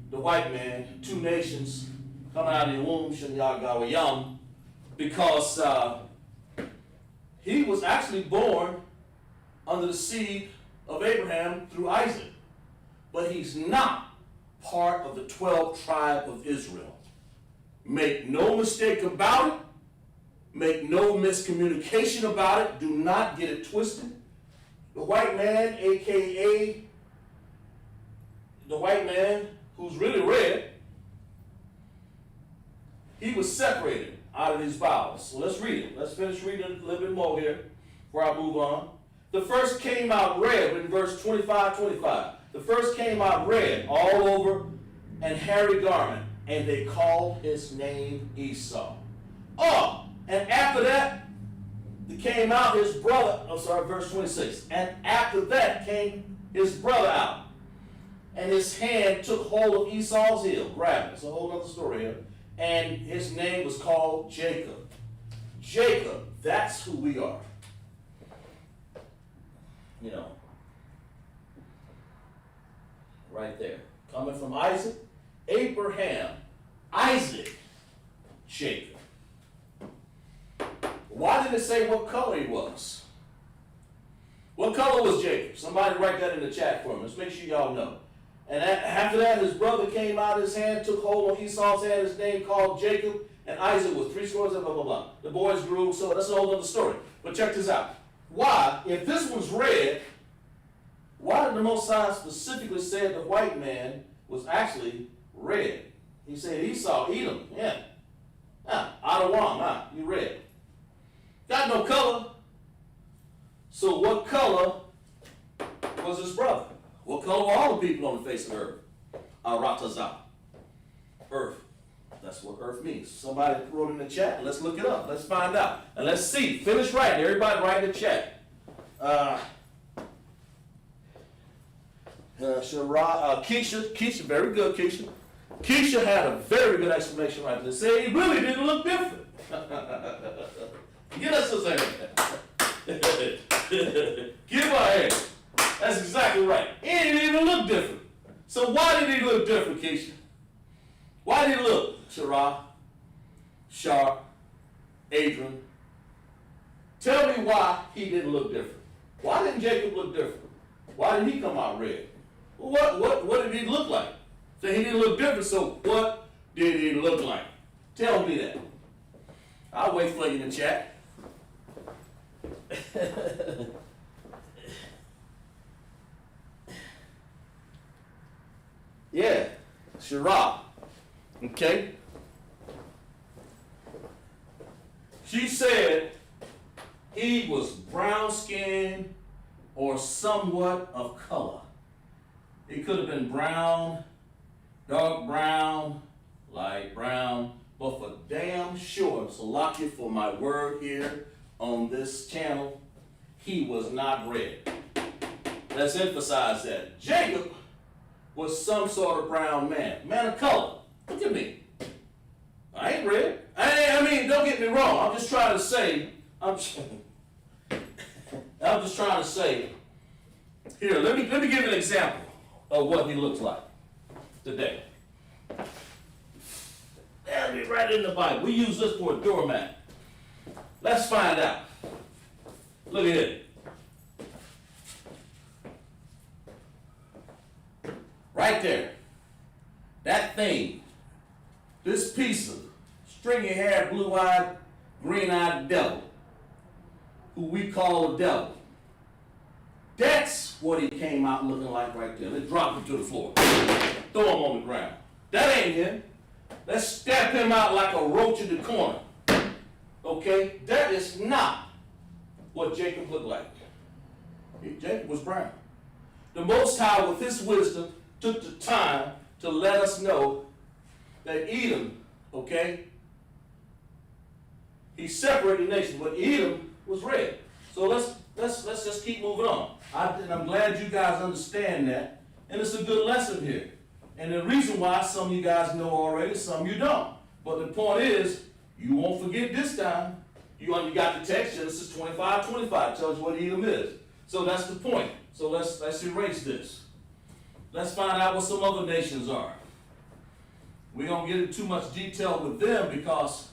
the white man, two nations coming out of the womb, Shinyagawayam, because he was actually born under the seed of Abraham through Isaac. But he's not part of the 12 tribe of Israel. Make no mistake about it. Make no miscommunication about it. Do not get it twisted. The white man, a.k.a. the white man who's really red, he was separated out of these bowels. So let's read it. Let's finish reading a little bit more here before I move on. The first came out red in verse 25. The first came out red all over and hairy garment, and they called his name Esau. Oh, and after that, came out his brother, verse 26. And after that came his brother out, and his hand took hold of Esau's heel, grabbed it. It's a whole other story here. And his name was called Jacob. Jacob, that's who we are. You know, right there. Coming from Isaac, Abraham, Isaac, Jacob. Why did it say what color he was? What color was Jacob? Somebody write that in the chat for me. Let's make sure y'all know. And after that, his brother came out, his hand took hold of Esau's hand, his name called Jacob, and Isaac was 3 scores and blah, blah, blah. The boys grew, so that's a whole other story. But check this out. Why, if this was red, why did the Most High specifically say the white man was actually red? He said Esau, Edom, yeah. Adawam, you red. Got no color. So what color was his brother? What color were all the people on the face of the earth? Aratazah. Earth. That's what earth means. Somebody wrote in the chat. Let's look it up. Let's find out. And let's see. Finish writing. Everybody write in the chat. Keisha, very good, Keisha. Keisha had a very good explanation right there. Say he really didn't look different. Get us a second. Give her a hand. That's exactly right. He didn't even look different. So why did he look different, Keisha? Why did he look? Shara, Sharp, Adrian. Tell me why he didn't look different. Why didn't Jacob look different? Why did he come out red? What did he look like? So he didn't look different, so what did he look like? Tell me that. I'll wait for you in the chat. Yeah, Shara. Okay. She said he was brown skinned or somewhat of color. He could have been brown, dark brown, light brown, but for damn sure, so lock it for my word here on this channel, he was not red. Let's emphasize that. Jacob was some sort of brown man. Man of color. Look at me. I ain't red. I mean, don't get me wrong. I'm just trying to say, I'm just trying to say, here, let me give you an example of what he looks like today. That'll be right in the Bible. We use this for a doormat. Let's find out. Look at it. Right there. That thing. This piece of stringy-haired, blue-eyed, green-eyed devil, who we call the devil. That's what he came out looking like right there. Let's drop him to the floor. Throw him on the ground. That ain't him. Let's stab him out like a roach in the corner. Okay? That is not what Jacob looked like. Jacob was brown. The Most High, with his wisdom, took the time to let us know that Edom, okay, he separated nations, but Edom was red. So let's just keep moving on. I'm glad you guys understand that, and it's a good lesson here. And the reason why some of you guys know already, some you don't. But the point is, you won't forget this time. You got the text, Genesis 25:25 tells you what Edom is. So that's the point. So let's erase this. Let's find out what some other nations are. We don't get into too much detail with them because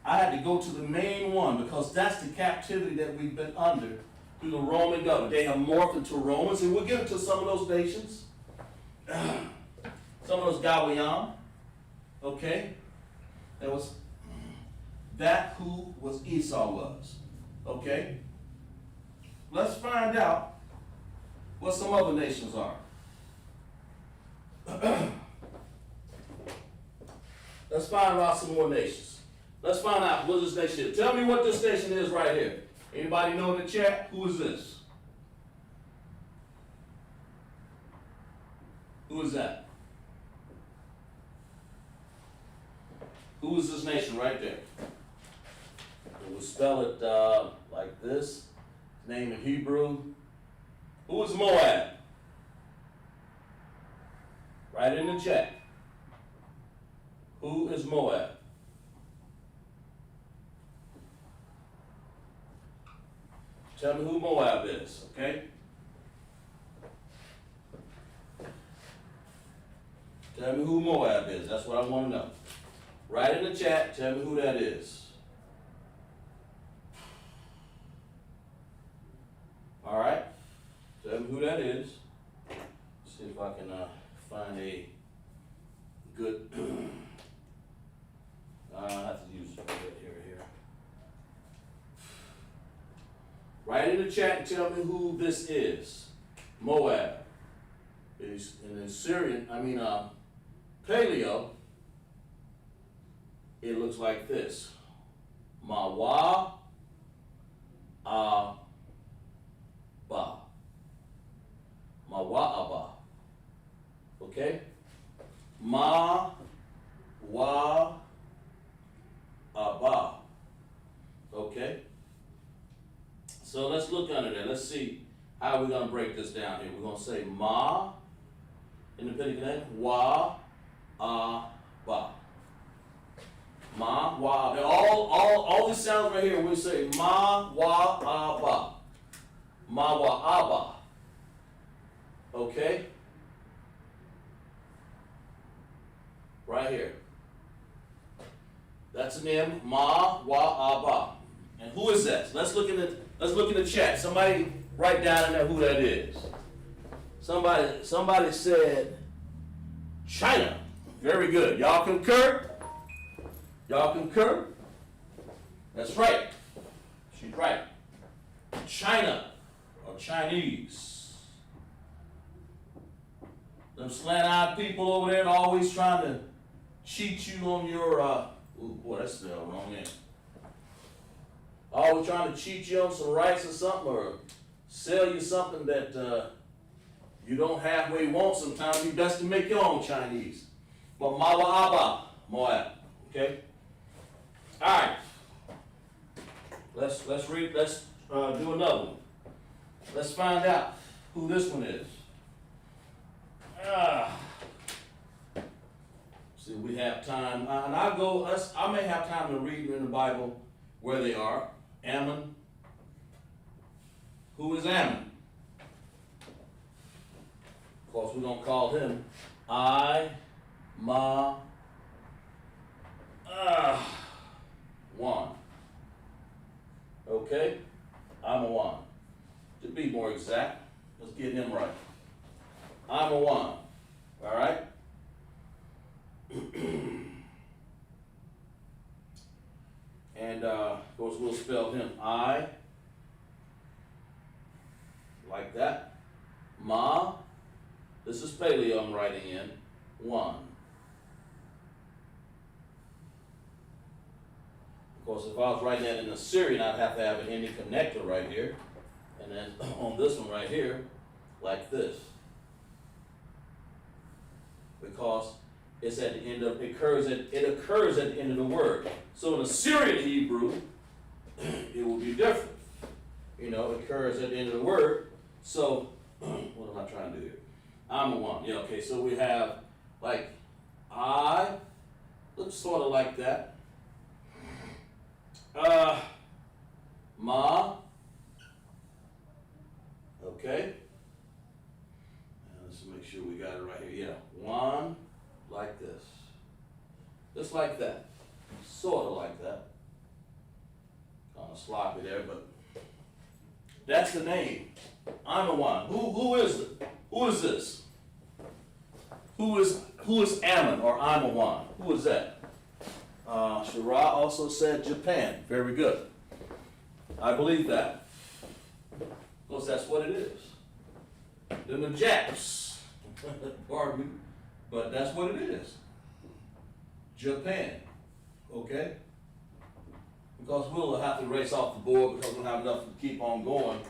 I had to go to the main one because that's the captivity that we've been under through the Roman government. They have morphed into Romans, and we'll get into some of those nations. Some of those Gawayam, okay? That who was Esau was, okay? Let's find out what some other nations are. Let's find out some more nations. Let's find out what this nation is. Tell me what this nation is right here. Anybody know in the chat? Who is this? Who is that? Who is this nation right there? We'll spell it like this. Name in Hebrew. Who is Moab? Write it in the chat. Who is Moab? Tell me who Moab is, okay? Tell me who Moab is. That's what I want to know. Write in the chat. Tell me who that is. All right. Tell me who that is. See if I can find a good. I have to use it here. Write in the chat and tell me who this is. Moab. Is in the Syrian, Paleo, it looks like this. Mawa Abba. Mawa Abba. Okay? Mawa Abba. Okay? So let's look under there. Let's see how we're going to break this down here. We're going to say Ma, independent name, Wa, Ba. Ma, Wa, all these sounds right here, we say Ma, Wa, Ba. Ma, Wa, Abba. Okay? Right here. That's the name, Ma, Wa, Abba. And who is that? Let's look in the chat. Somebody write down in there who that is. Somebody said China. Very good. Y'all concur? Y'all concur? That's right. She's right. China or Chinese. Them slant-eyed people over there always trying to cheat you on your ooh, boy, that's spelled wrong there. Always trying to cheat you on some rights or something, or sell you something that you don't halfway want sometimes. You best to make your own Chinese. But Mawa Abba, Moab. Okay? Alright. Let's do another one. Let's find out who this one is. See, we have time. And I may have time to read in the Bible where they are. Ammon. Who is Ammon? Of course, we're going to call him One. Okay? To be more exact, let's get him right. One. All right? And of course we'll spell him I, like that. Ma, this is paleo I'm writing in, 1. Of course, if I was writing that in Assyrian, I'd have to have an ending connector right here. And then on this one right here, like this. Because it's at the end of, it occurs at the end of the word. So in Assyrian Hebrew, it will be different. You know, it occurs at the end of the word. So, what am I trying to do here? I'm a 1. Yeah, okay, so we have like I, looks sort of like that. Ma, okay. And let's make sure we got it right here. Yeah, 1, like this. Just like that. Sort of like that. Kind of sloppy there, but that's the name. I'm a 1. Who is it? Who is this? Who is Ammon or I'm a 1? Who is that? Shira also said Japan. Very good. I believe that. Of course, that's what it is. Then the Japs. Pardon me. But that's what it is. Japan. Okay? Because we'll have to race off the board because we don't have enough to keep on going.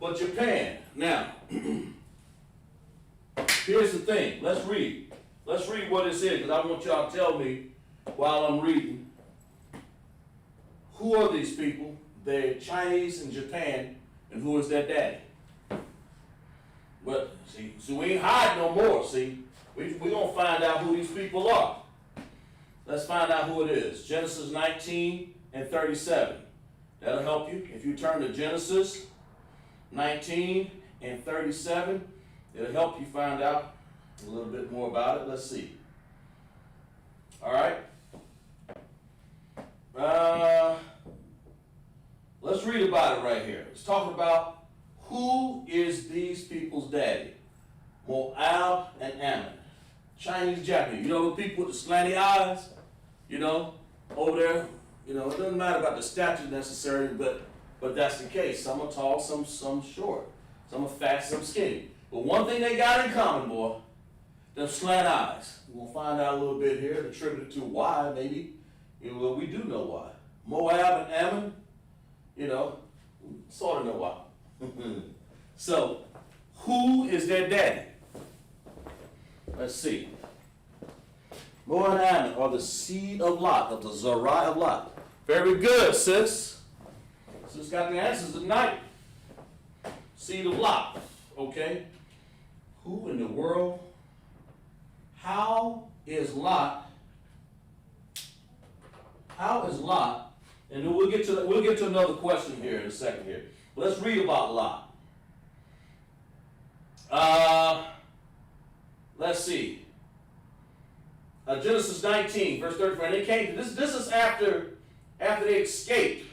But Japan. Now, here's the thing. Let's read. Let's read what it says because I want y'all to tell me while I'm reading. Who are these people? They're Chinese in Japan, and who is their daddy? But see, so we ain't hiding no more. See, we're gonna find out who these people are. Let's find out who it is. Genesis 19 and 37. That'll help you if you turn to Genesis 19 and 37. It'll help you find out a little bit more about it. Let's see. All right. Let's read about it right here. Let's talk about who is these people's daddy. Moab and Ammon. Chinese, Japanese. You know the people with the slanty eyes? You know, over there. You know, it doesn't matter about the stature necessarily, but that's the case. Some are tall, some short. Some are fat, some skinny. But one thing they got in common, boy, them slant eyes. We'll find out a little bit here, attributed to why, maybe. You know, well, we do know why. Moab and Ammon, you know, sort of know why. So, who is their daddy? Let's see. Moab and Ammon are the seed of Lot, of the Zerai of Lot. Very good, sis. Sis got the answers tonight. Seed of Lot, okay? Who in the world? How is Lot? And then we'll get to another question here in a second here. But let's read about Lot. Let's see. Genesis 19, verse 34. And they came. This is after they escaped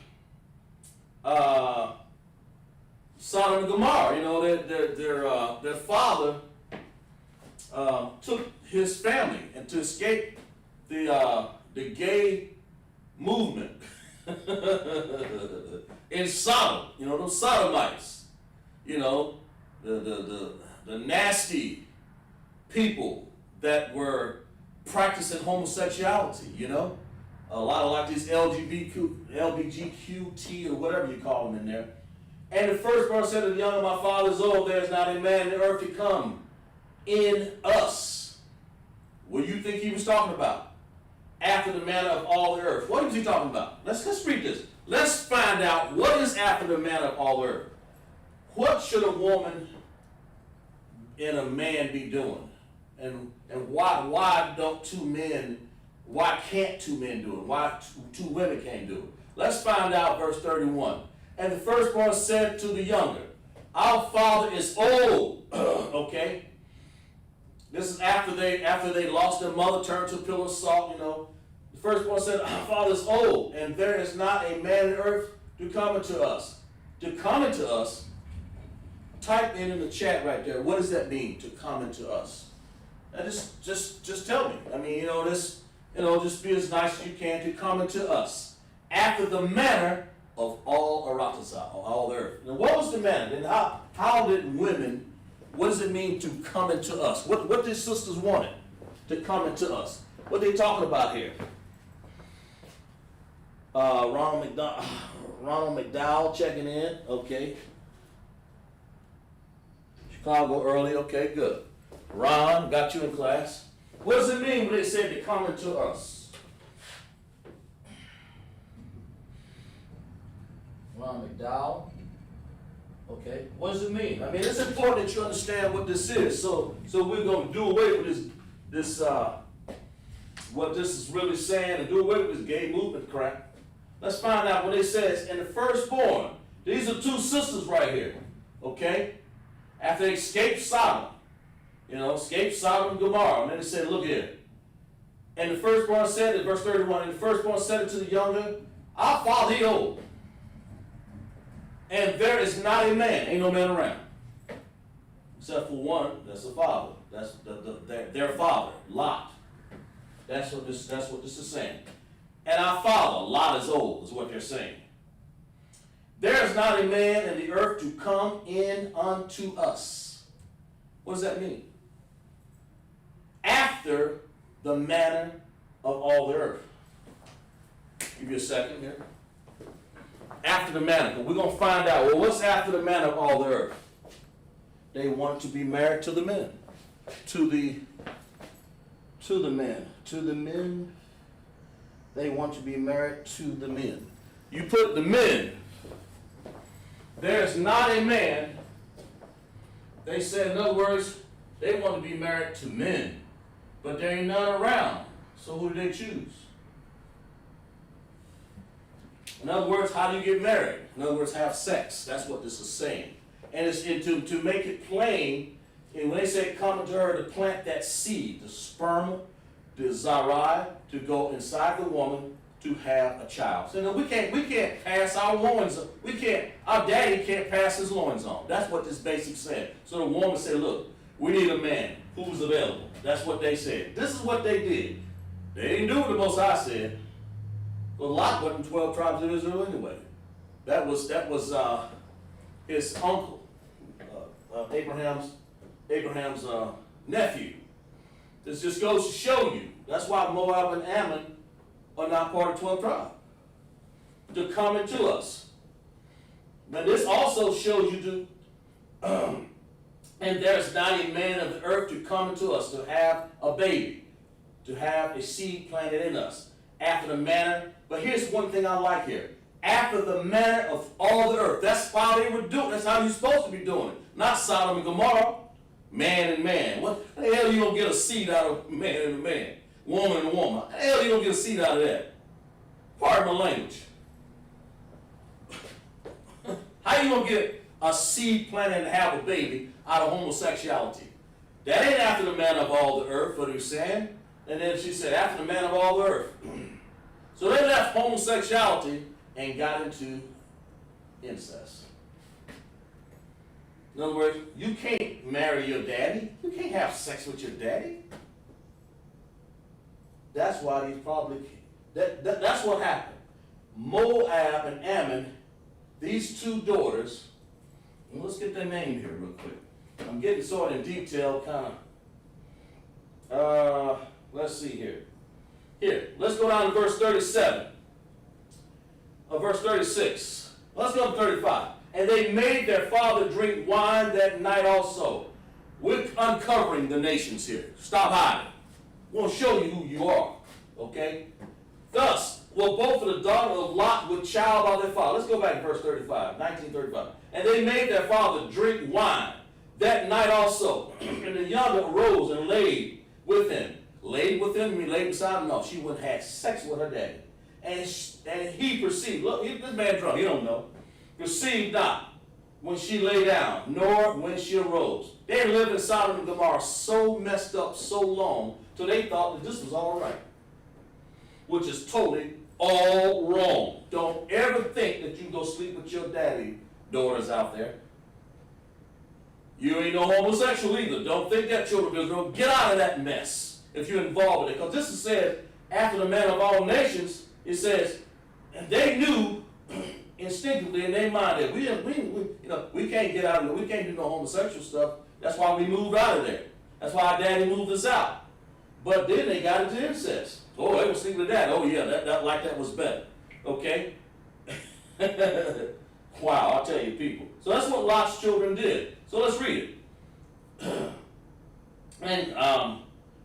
Sodom and Gomorrah. You know, their father took his family and to escape the gay movement in Sodom. You know, those Sodomites. You know, the nasty people that were practicing homosexuality. You know, a lot of like these LBGQT or whatever you call them in there. And the first verse said, "The young of my father's old, there is not a man in the earth to come in us." What do you think he was talking about? After the manner of all the earth. What was he talking about? Let's read this. Let's find out what is after the manner of all the earth. What should a woman and a man be doing? And why can't two men do it? Why two women can't do it? Let's find out verse 31. And the firstborn said to the younger, "Our father is old." Okay? This is after they lost their mother, turned to a pillar of salt, you know. The firstborn said, "Our father is old, and there is not a man on earth to come unto us." To come into us, type in the chat right there. What does that mean, to come into us? And just tell me. I mean, just be as nice as you can to come into us after the manner of all Aratasa, or all the earth. Now, what was the manner? And how did women? What does it mean to come into us? What did sisters want to come into us? What are they talking about here? Ronald McDowell checking in. Okay. Chicago early. Okay, good. Ron, got you in class. What does it mean when they say to come into us? Ron McDowell. Okay, what does it mean? I mean, it's important that you understand what this is. So we're going to do away with this what this is really saying, and do away with this gay movement crap. Let's find out what it says. In the firstborn, these are two sisters right here. Okay, after they escaped Sodom, escaped Sodom and Gomorrah, and then they said, look here. And the firstborn said, in verse 31, and the firstborn said it to the younger, our father he old. And there is not a man, ain't no man around, except for one, that's the father. That's their father, Lot. That's what this is saying. And our father, Lot, is old, is what they're saying. There is not a man in the earth to come in unto us. What does that mean? After the manner of all the earth. Give you a second here. After the manner. We're going to find out, well, what's after the manner of all the earth? They want to be married to the men. To the men. To the men. They want to be married to the men. You put the men. There's not a man. They said, in other words, they want to be married to men. But there ain't none around. So who do they choose? In other words, how do you get married? In other words, have sex. That's what this is saying. And it's to make it plain, and when they say come to her to plant that seed, the sperm, the zarai, to go inside the woman to have a child. So we can't pass our loins. Our daddy can't pass his loins on. That's what this basic said. So the woman said, look, we need a man who's available. That's what they said. This is what they did. They didn't do what the Most High said. Well, Lot wasn't 12 tribes of Israel anyway. That was his uncle, Abraham's nephew. This just goes to show you. That's why Moab and Ammon are not part of 12 tribes. To come into us. But this also shows you and there's not a man of the earth to come into us, to have a baby, to have a seed planted in us, after the manner. But here's one thing I like here. After the manner of all the earth. That's how they were doing. That's how you're supposed to be doing it. Not Sodom and Gomorrah. Man and man. What the hell you gonna get a seed out of man and a man? Woman and a woman. How the hell you gonna get a seed out of that? Pardon my language. How you gonna get a seed planted and have a baby out of homosexuality? That ain't after the manner of all the earth, what he was saying. And then she said, after the manner of all the earth. So they left homosexuality and got into incest. In other words, you can't marry your daddy. You can't have sex with your daddy. That's why he's probably, that's what happened. Moab and Ammon, these two daughters, and let's get their name here real quick. I'm getting sort of in detail, kind of. Let's see here. Here, let's go down to verse 37. Verse 36. Let's go to 35. And they made their father drink wine that night also. We're uncovering the nations here. Stop hiding. We want to show you who you are. Okay? Thus, were both of the daughter of Lot with child by their father. Let's go back to verse 35, 1935. And they made their father drink wine that night also. And the younger arose and laid with him. Laid with him? You laid beside him? No, she wouldn't have sex with her daddy. And he perceived. Look, this man drunk. He don't know. Perceived not when she lay down, nor when she arose. They had lived in Sodom and Gomorrah so messed up so long till they thought that this was all right. Which is totally all wrong. Don't ever think that you can go sleep with your daddy, daughters out there. You ain't no homosexual either. Don't think that, children of Israel. Get out of that mess if you're involved in it. Because this is said after the man of all nations. It says, and they knew instinctively in their mind that we can't get out of it. We can't do no homosexual stuff. That's why we moved out of there. That's why our daddy moved us out. But then they got into incest. Oh, they were sleeping with that. Oh yeah, that was better. Okay. Wow, I'll tell you, people. So that's what Lot's children did. So let's read it. And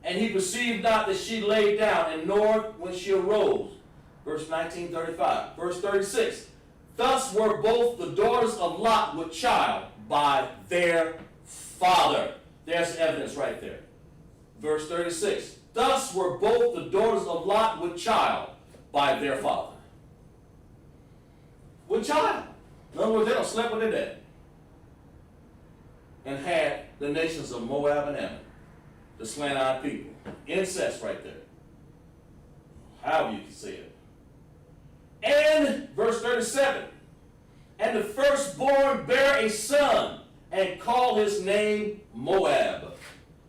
he perceived not that she laid down, and nor when she arose. Verse 19:35. Verse 36. Thus were both the daughters of Lot with child by their father. There's evidence right there. Verse 36. Thus were both the daughters of Lot with child by their father. With child. In other words, they don't sleep with their dad. And had the nations of Moab and Ammon, the slant-eyed people. Incest right there. However you can say it. And, verse 37, and the firstborn bare a son, and called his name Moab.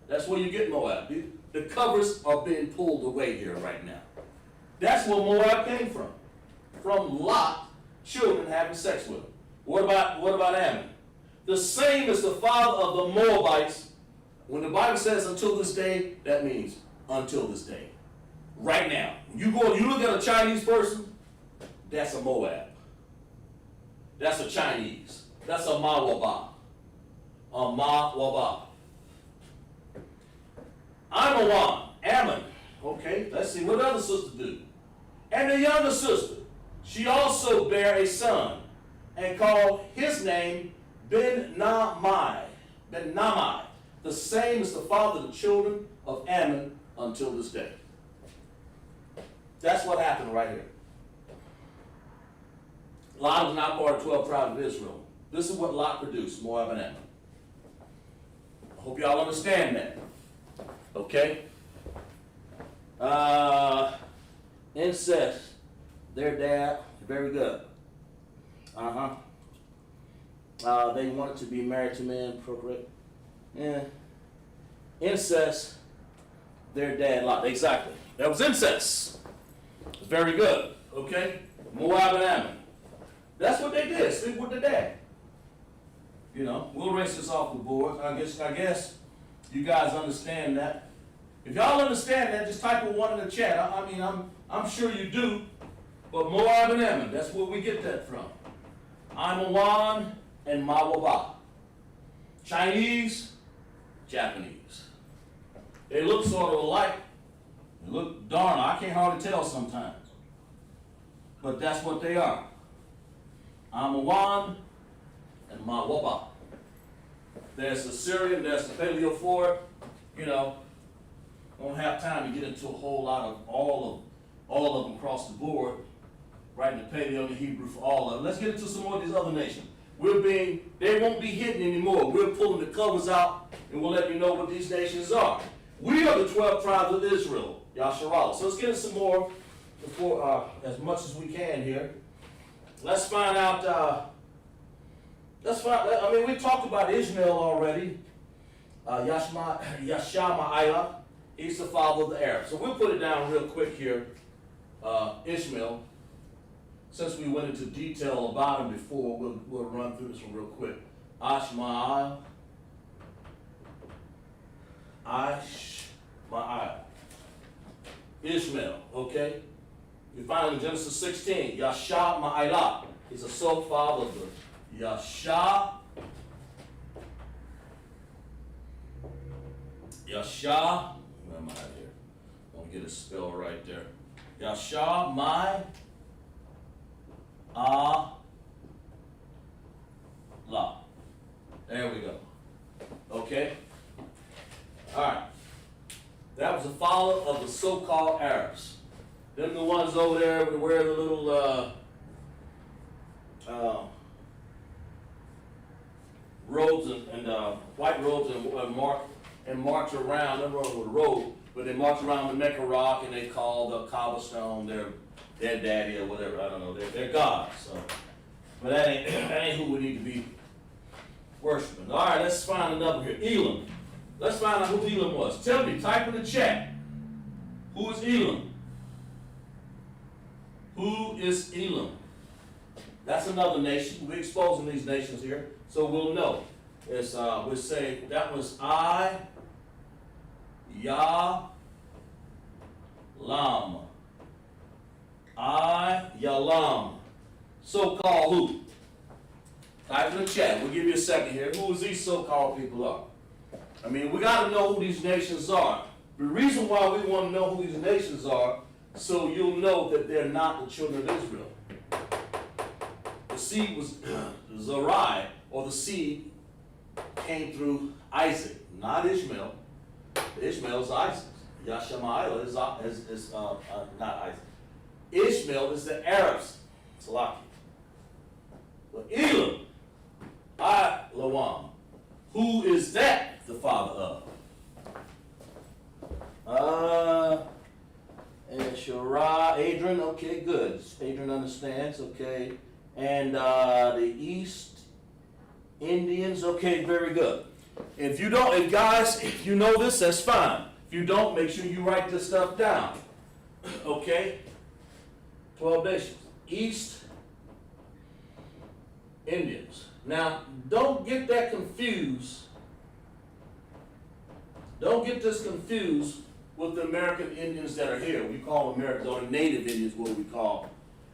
That's where you get Moab. The covers are being pulled away here right now. That's where Moab came from. From Lot, children having sex with him. What about Ammon? The same as the father of the Moabites. When the Bible says until this day, that means until this day. Right now. You look at a Chinese person, that's a Moab. That's a Chinese. That's a Mawaba. A Mawaba. Amawan, Ammon. Okay, let's see, what did the other sister do? And the younger sister, she also bare a son, and called his name Ben-Namai. Ben-Namai. The same as the father of the children of Ammon until this day. That's what happened right here. Lot was not part of 12 tribes of Israel. This is what Lot produced, Moab and Ammon. I hope y'all understand that. Okay? Incest. Their dad, very good. They wanted to be married to men, procreate. Yeah. Incest. Their dad, Lot. Exactly. That was incest. Very good. Okay? Moab and Ammon. That's what they did. Sleep with the dad. You know, we'll erase this off the board. I guess you guys understand that. If y'all understand that, just type a 1 in the chat. I'm sure you do. But Moab and Ammon, that's where we get that from. Amawan and Mawaba. Chinese, Japanese. They look sort of alike. They look darn, I can't hardly tell sometimes. But that's what they are. Amawan and Mawaba. There's the Syrian, there's the Paleo for it. You know, don't have time to get into a whole lot of all of them across the board. Right in the Paleo and the Hebrew for all of them. Let's get into some more of these other nations. They won't be hidden anymore. We're pulling the covers out and we'll let you know what these nations are. We are the 12 tribes of Israel, Yasharallah. So let's get into some more before, as much as we can here. Let's find out, we talked about Ishmael already. Yashama'ila, he's the father of the Arabs. So we'll put it down real quick here. Ishmael, since we went into detail about him before, we'll run through this one real quick. Ishmael. Ishmael, okay? You find him in Genesis 16. Yashama'ila. He's a sole father of the Yasha. Where am I here? I want to get a spell right there. La. There we go. Okay? Alright. That was a follower of the so-called Arabs. Them the ones over there that wear the little robes and white robes and march around. They're rolling with a robe, but they march around the neck of rock and they call the cobblestone their daddy or whatever. I don't know. They're gods. So, but that ain't who we need to be Worshiping. All right, let's find another here. Elam. Let's find out who Elam was. Tell me, type in the chat. Who is Elam? Who is Elam? That's another nation. We're exposing these nations here, so we'll know. It's we'll say that was Yalam. Yalam. So-called who? Type in the chat. We'll give you a second here. Who these so-called people are? I mean, we got to know who these nations are. The reason why we want to know who these nations are, so you'll know that they're not the children of Israel. The seed was Zerai, or the seed came through Isaac, not Ishmael. Ishmael is Isaac. Yashmael is not Isaac. Ishmael is the Arabs. Salaki. But Elam, Lawan, who is that the father of? Shara, Adrian, okay, good. Adrian understands, okay. And the East Indians, okay, very good. If you don't, if you know this, that's fine. If you don't, make sure you write this stuff down. Okay? 12 nations. East Indians. Now, don't get that confused. Don't get this confused with the American Indians that are here. We call them Americans, or the native Indians, what we call.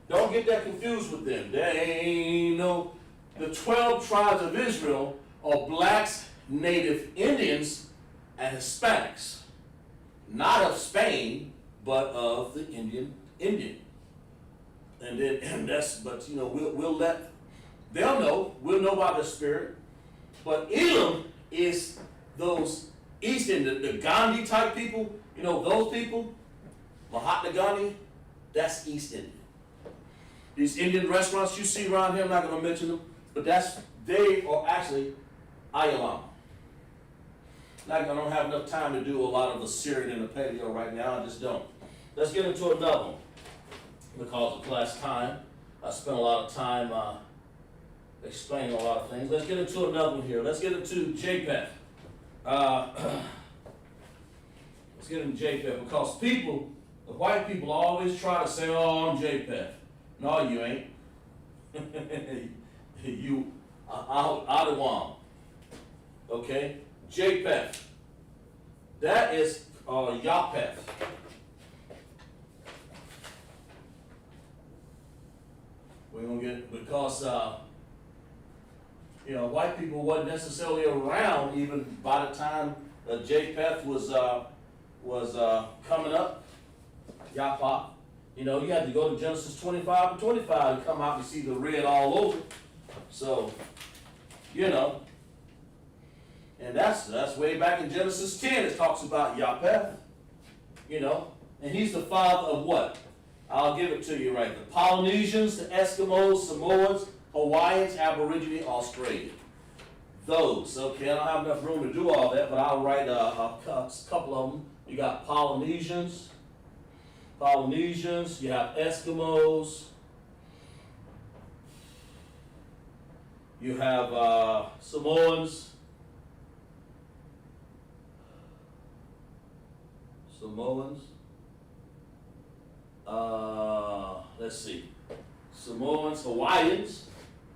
Don't get that confused with them. There ain't no, the 12 tribes of Israel are blacks, native Indians, and Hispanics. Not of Spain, but of the Indian. And then, and that's, but you know, we'll let, they'll know, we'll know about the spirit. But Elam is those East Indian, the Gandhi type people, you know, those people, Mahatma Gandhi, that's East Indian. These Indian restaurants you see around here, I'm not going to mention them, but they are actually Ayalam. I don't have enough time to do a lot of the Syrian and the paleo right now, I just don't. Let's get into another one. Because of last time, I spent a lot of time explaining a lot of things. Let's get into another one here. Let's get into JPEG. Let's get into JPEG because people, the white people always try to say, oh, I'm JPEG. No, you ain't. You out of one. Okay? JPEG. That is Yapeth. We're going to get, because, you know, white people wasn't necessarily around even by the time Japheth was coming up, Yapah. You know, you had to go to Genesis 25 and 25 to come out and see the red all over. So, you know, and that's way back in Genesis 10, it talks about Japheth, you know, and he's the father of what? I'll give it to you right. The Polynesians, the Eskimos, Samoans, Hawaiians, Aborigine, Australia. Those, okay, I don't have enough room to do all that, but I'll write a couple of them. You got Polynesians, you have Eskimos, you have Samoans, let's see, Samoans, Hawaiians,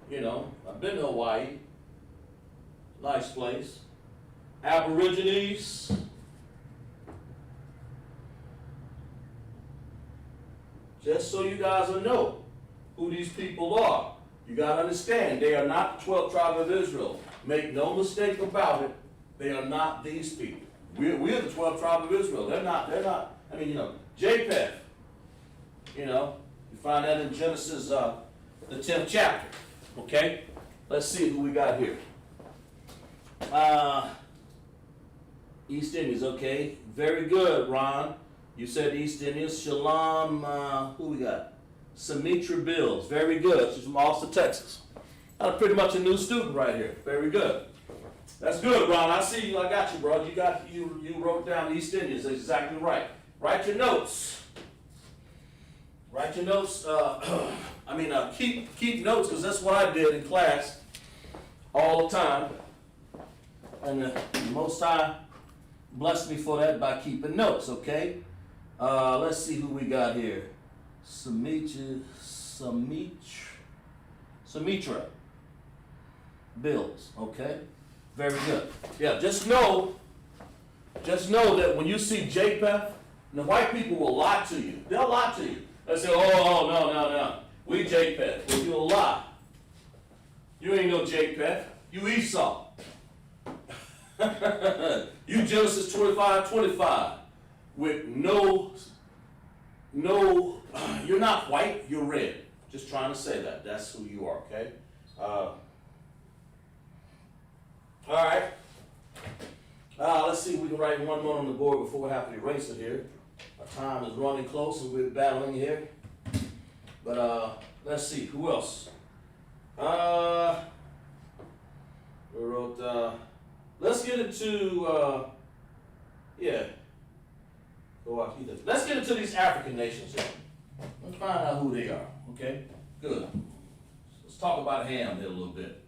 you know, I've been to Hawaii, nice place, Aborigines, just so you guys will know who these people are. You got to understand, they are not the 12 tribes of Israel. Make no mistake about it, they are not these people. We're the 12 tribes of Israel. They're not, I mean, you know, Japheth, you know, you find that in Genesis, the 10th chapter, okay? Let's see who we got here. East Indians, okay, very good, Ron. You said East Indians. Shalom, who we got? Samitra Bills, very good. She's from Austin, Texas. Pretty much a new student right here. Very good. That's good, Ron. I see you. I got you, bro. You wrote down East Indians. That's exactly right. Write your notes. Write your notes. Keep notes because that's what I did in class all the time. and the Most High blessed me for that by keeping notes, okay? Let's see who we got here. Sumitra Bills, okay? Very good. Yeah, just know that when you see JPEF, the white people will lie to you. They'll lie to you. They'll say, oh, no. We JPEF. Well, you'll lie. You ain't no JPEF. You Esau. You Genesis 25:25 with no, you're not white, you're red. Just trying to say that. That's who you are, okay? All right. Let's see if we can write one more on the board before we have to erase it here. Our time is running close and we're battling here. But let's see, who else? We wrote, let's get into, let's get into these African nations here. Let's find out who they are, okay? Good. Let's talk about ham here a little bit.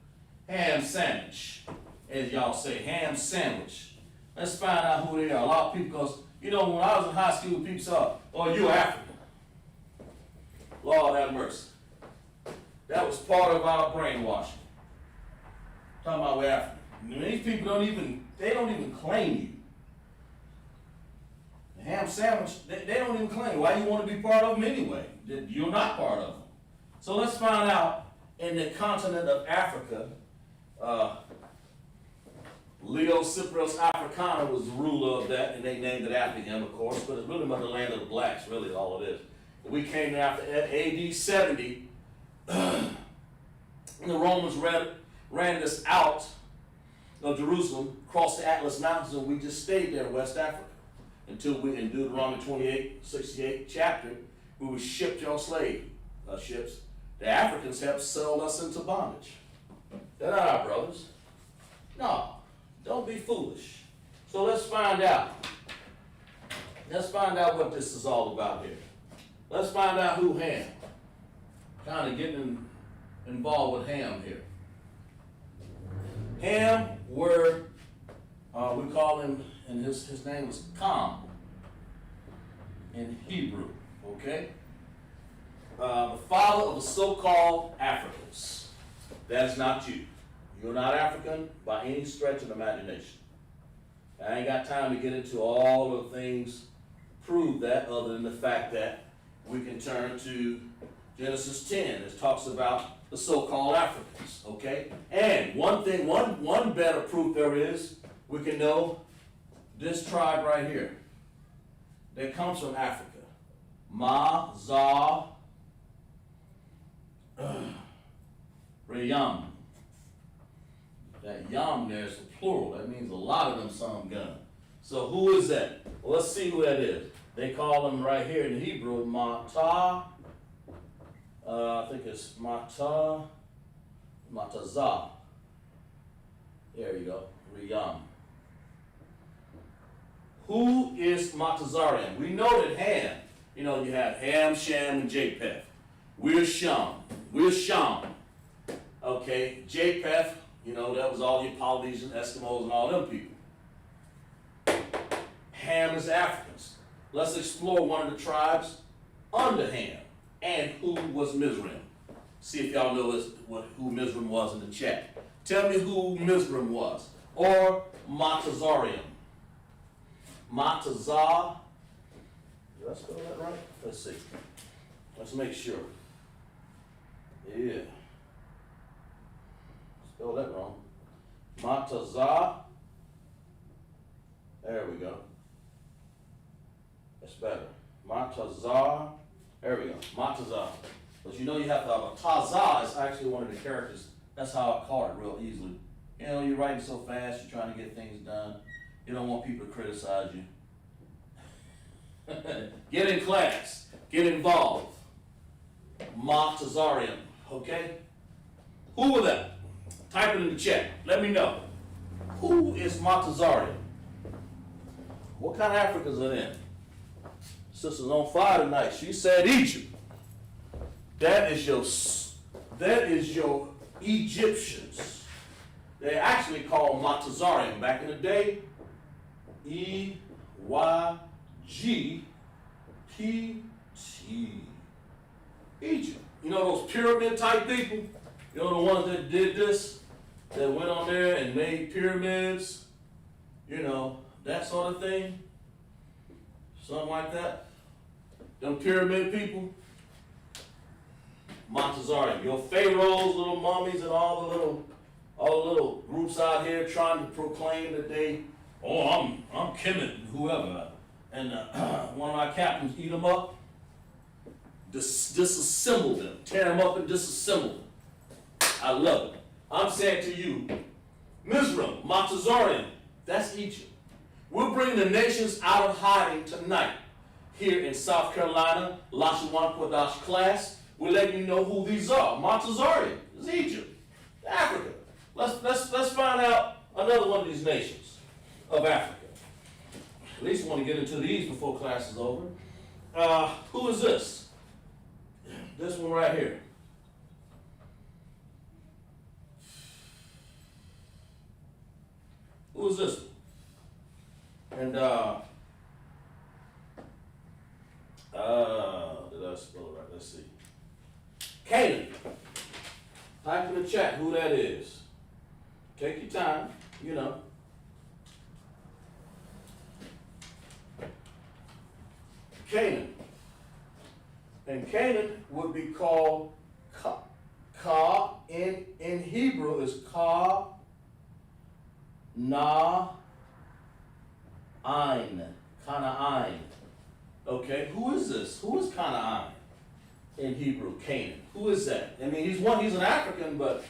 Ham sandwich, as y'all say, ham sandwich. Let's find out who they are. A lot of people, because, when I was in high school, people saw, oh, you're African. Lord have mercy. That was part of our brainwashing. Talking about we're African. These people don't even claim you. The ham sandwich, they don't even claim you. Why you want to be part of them anyway? You're not part of them. So let's find out in the continent of Africa, Leo Cyprius Africana was the ruler of that, and they named it after him, of course, but it's really about the land of the blacks, really all it is. We came after AD 70, and the Romans ran this out of Jerusalem, crossed the Atlas Mountains, and we just stayed there in West Africa until we, in Deuteronomy 28:68 chapter, we were shipped on slave ships. The Africans have sold us into bondage. They're not our brothers. No, don't be foolish. So let's find out. Let's find out what this is all about here. Let's find out who Ham. Kind of getting involved with Ham here. Ham were, we call him, and his name was Kam in Hebrew, okay? The father of the so-called Africans. That's not you. You're not African by any stretch of the imagination. I ain't got time to get into all of the things to prove that, other than the fact that we can turn to Genesis 10, it talks about the so-called Africans, okay? And one better proof there is, we can know this tribe right here that comes from Africa. Rayam. That yam there is a plural. That means a lot of them some gun. So who is that? Well, let's see who that is. They call him right here in Hebrew, Mata. I think it's Matazah. There you go, Riyam. Who is Matazarian? We know that Ham, you have Ham, Shem, and Japheth. We're Shem. Okay, Japheth, that was all your Polynesian, Eskimos, and all them people. Ham is Africans. Let's explore one of the tribes under Ham. And who was Mizraim? See if y'all know who Mizraim was in the chat. Tell me who Mizraim was. Or Matazarian. Matazah. Did I spell that right? Let's see. Let's make sure. Yeah. Spelled that wrong. Matazah. There we go. That's better. Matazah. There we go. Matazah. But you have to have a Tazah is actually one of the characters. That's how I caught it real easily. You're writing so fast, you're trying to get things done. You don't want people to criticize you. Get in class. Get involved. Matazarian. Okay? Who was that? Type it in the chat. Let me know. Who is Matazarian? What kind of Africans are in? Sister's on fire tonight. She said Egypt. That is your Egyptians. They actually called Matazarian back in the day. E-Y-G-P-T. Egypt. You know those pyramid type people? You know the ones that did this? That went on there and made pyramids? You know, that sort of thing? Something like that? Them pyramid people? Montezari, your pharaohs, little mummies, and all the little groups out here trying to proclaim that I'm Kemet and whoever, and one of my captains eat them up, disassemble them, tear them up and disassemble them. I love it. I'm saying to you, Mizraim, Montezarian, that's Egypt. We're bringing the nations out of hiding tonight here in South Carolina, LASHAWAN QADASH class. We're letting you know who these are. Montezarian is Egypt, Africa. Let's find out another one of these nations of Africa. At least we want to get into these before class is over. Who is this? This one right here. Who is this one? And did I spell it right? Let's see. Canaan. Type in the chat who that is. Take your time, you know. Canaan. And Canaan would be called Ka in Hebrew is Ka Na Ein. Canaan. Okay, who is this? Who is Canaan in Hebrew? Canaan. Who is that? I mean, he's an African, but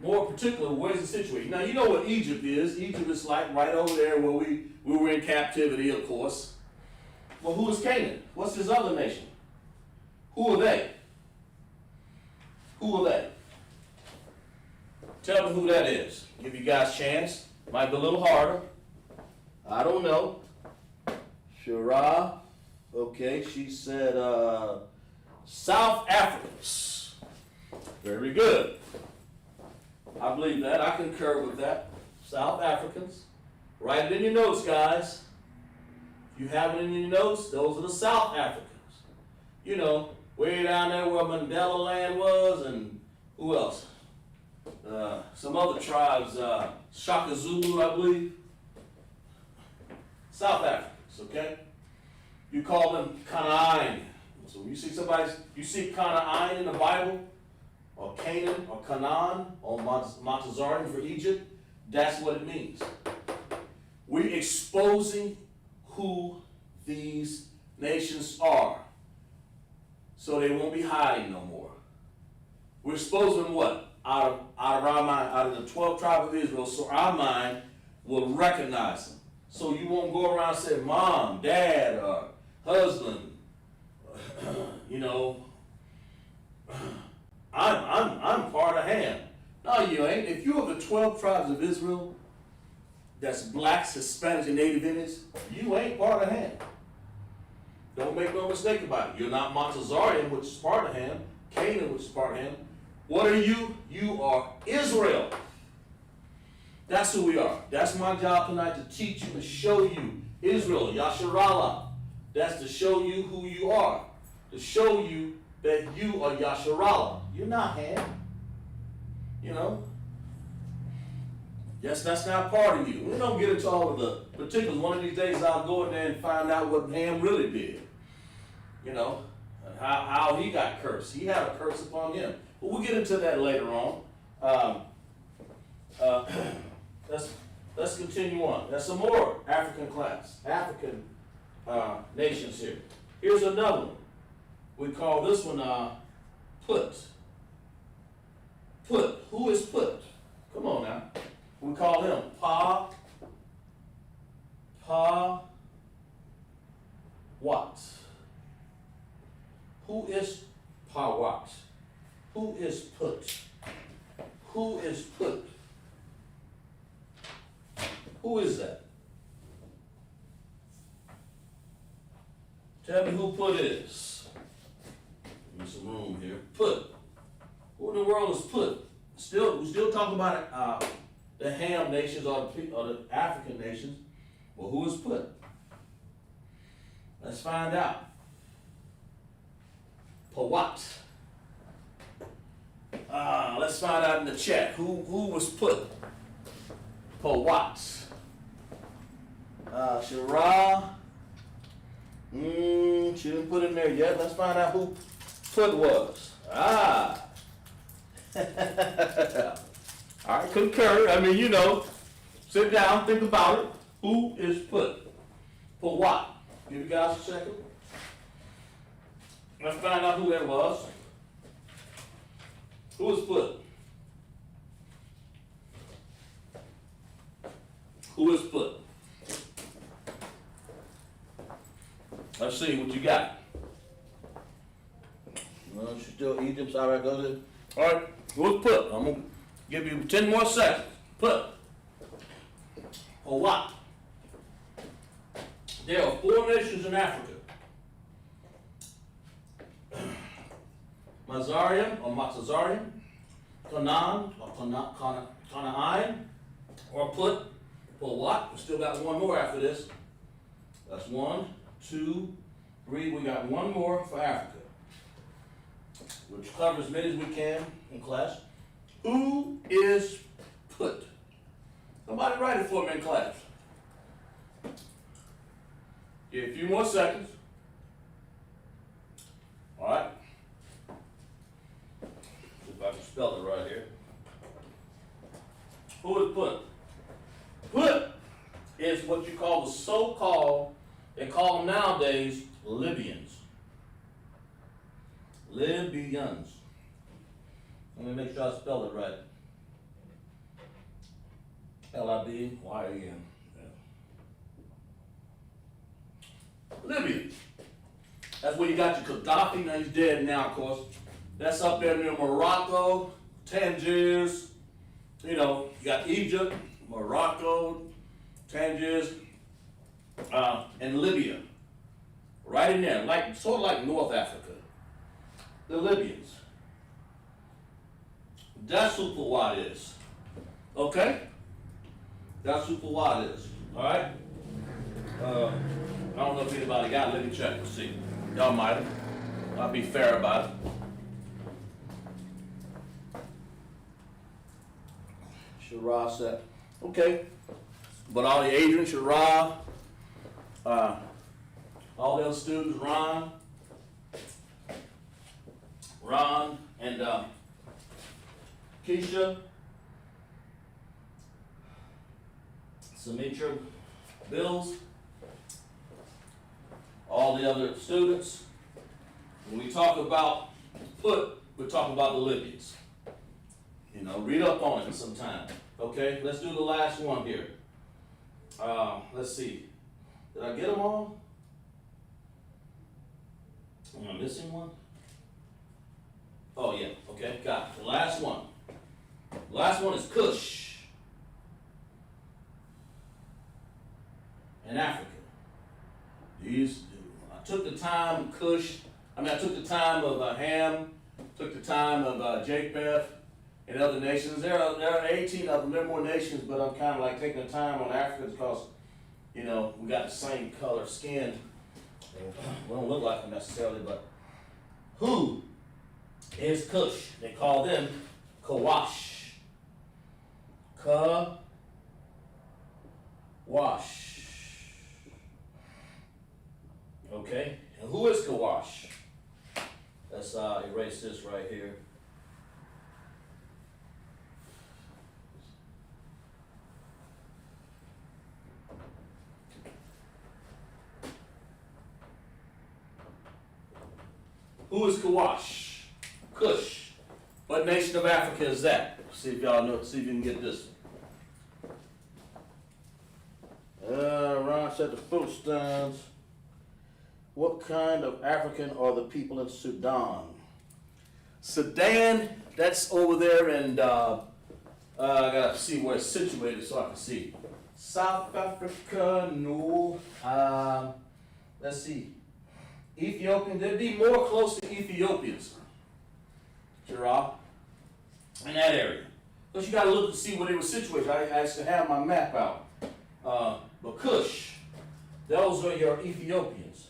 more particular, where's he situated? Now, you know what Egypt is. Egypt is like right over there where we were in captivity, of course. Well, who is Canaan? What's this other nation? Who are they? Who are they? Tell me who that is. Give you guys a chance. Might be a little harder. I don't know. Shara. Okay, she said South Africans. Very good. I believe that. I concur with that. South Africans. Write it in your notes, guys. If you have it in your notes, those are the South Africans. You know, way down there where Mandela Land was, and who else? Some other tribes, Shaka Zulu, I believe. South Africans, okay? You call them Canaan. So when you see you see Canaan in the Bible, or Canaan, or Canaan, or Montezarian for Egypt, that's what it means. We're exposing who these nations are, so they won't be hiding no more. We're exposing them what? Out of our mind, out of the 12 tribes of Israel, so our mind will recognize them. So you won't go around and say, Mom, Dad, or husband, you know, I'm part of Ham. No, you ain't. If you're of the 12 tribes of Israel, that's blacks, Hispanics, and Native Indians, you ain't part of Ham. Don't make no mistake about it. You're not Montezarian, which is part of Ham, Canaan, which is part of Ham. What are you? You are Israel. That's who we are. That's my job tonight, to teach you, to show you Israel, Yasharallah. That's to show you who you are. To show you that you are Yasharallah. You're not Ham. You know? Yes, that's not part of you. We don't get into all of the particulars. One of these days I'll go in there and find out what Ham really did. You know? And how he got cursed. He had a curse upon him. But we'll get into that later on. Let's continue on. There's some more African class, African nations here. Here's another one. We call this one Put. Put. Who is Put? Come on now. We call him what? Who is what? Who is Put? Who is Put? Who is that? Tell me who Put is. Give me some room here. Put. Who in the world is Put? We're still talking about the Ham nations or the African nations, well, who is Put? Let's find out. Pawat. Let's find out in the chat who was Put. Pawat. Shara. She didn't put in there yet. Let's find out who Put was. All right, concur. I mean, you know, sit down, think about it. Who is Put? Pawat. Give you guys a second. Let's find out who that was. Who was Put? Who is Put? Let's see what you got. Well, you still Egypt, all right, go there. All right, who's Put? I'm gonna give you 10 more seconds. Put. Or what? There are 4 nations in Africa. Mazarian or Matzazarian, Canaan or Canaan, or Put. What? We still got one more after this. That's 1, 2, 3. We got one more for Africa, which covers as many as we can in class. Who is Put? Somebody write it for me in class. Give a few more seconds. All right. See if I can spell it right here. Who is Put? Put is what you call the so-called, they call them nowadays, Libyans. Libyans. Let me make sure I spell it right. L-I-B-Y-A-N. Libya. That's where you got your Gaddafi. Now he's dead now, of course. That's up there near Morocco, Tangiers. You know, you got Egypt, Morocco, Tangiers, and Libya. Right in there, like sort of like North Africa. The Libyans. That's who Pawat is. Okay? That's who Pawat is. Alright? I don't know if anybody got it. Let me check and see. Y'all might have. I'll be fair about it. Shara said, okay. But all the Adrian, Shara, all the other students, Ron, and Keisha, Sumitra, Bills, all the other students. When we talk about Put, we're talking about the Libyans. You know, read up on it sometime. Okay, let's do the last one here. Let's see. Did I get them all? Am I missing one? Oh yeah, okay, got it. The last one. The last one is Cush. In Africa. I took the time I took the time of Ham, took the time of Japheth and other nations. There are 18 of them, there are more nations, but I'm kind of like taking the time on Africa because, you know, we got the same color skin. We don't look like them necessarily, but who is Cush? They call them Kawash. Kawash. Okay, and who is Kawash? Let's erase this right here. Who is Kawash? Cush. What nation of Africa is that? See if y'all know, see if you can get this one. Ron said the Philistines. What kind of African are the people in Sudan? Sudan, that's over there in, I gotta see where it's situated so I can see. South Africa, no. Let's see. Ethiopian, they'd be more close to Ethiopians. Giraffe, in that area. Because you got to look to see where they were situated. I actually have my map out. But Cush, those are your Ethiopians.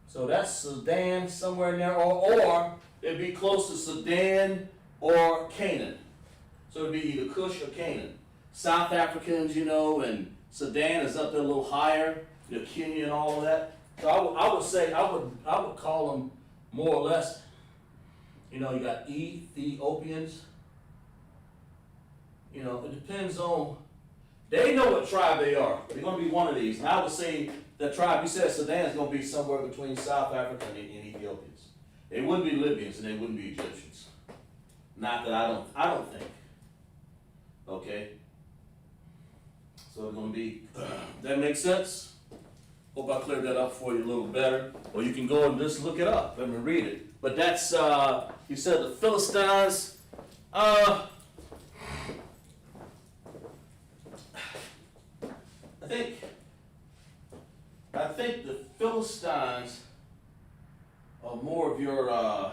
So that's Sudan, somewhere in there, or it'd be close to Sudan or Canaan. So it'd be either Cush or Canaan. South Africans, you know, and Sudan is up there a little higher, the Kenya and all of that. So I would say, I would call them more or less, you know, you got Ethiopians. You know, it depends on, they know what tribe they are. They're going to be one of these. And I would say the tribe, you said Sudan is going to be somewhere between South Africa and Ethiopians. They wouldn't be Libyans and they wouldn't be Egyptians. Not that I don't think. Okay? So it's going to be, that makes sense? Hope I cleared that up for you a little better. Or you can go and just look it up. Let me read it. But that's, you said the Philistines. I think the Philistines are more of your,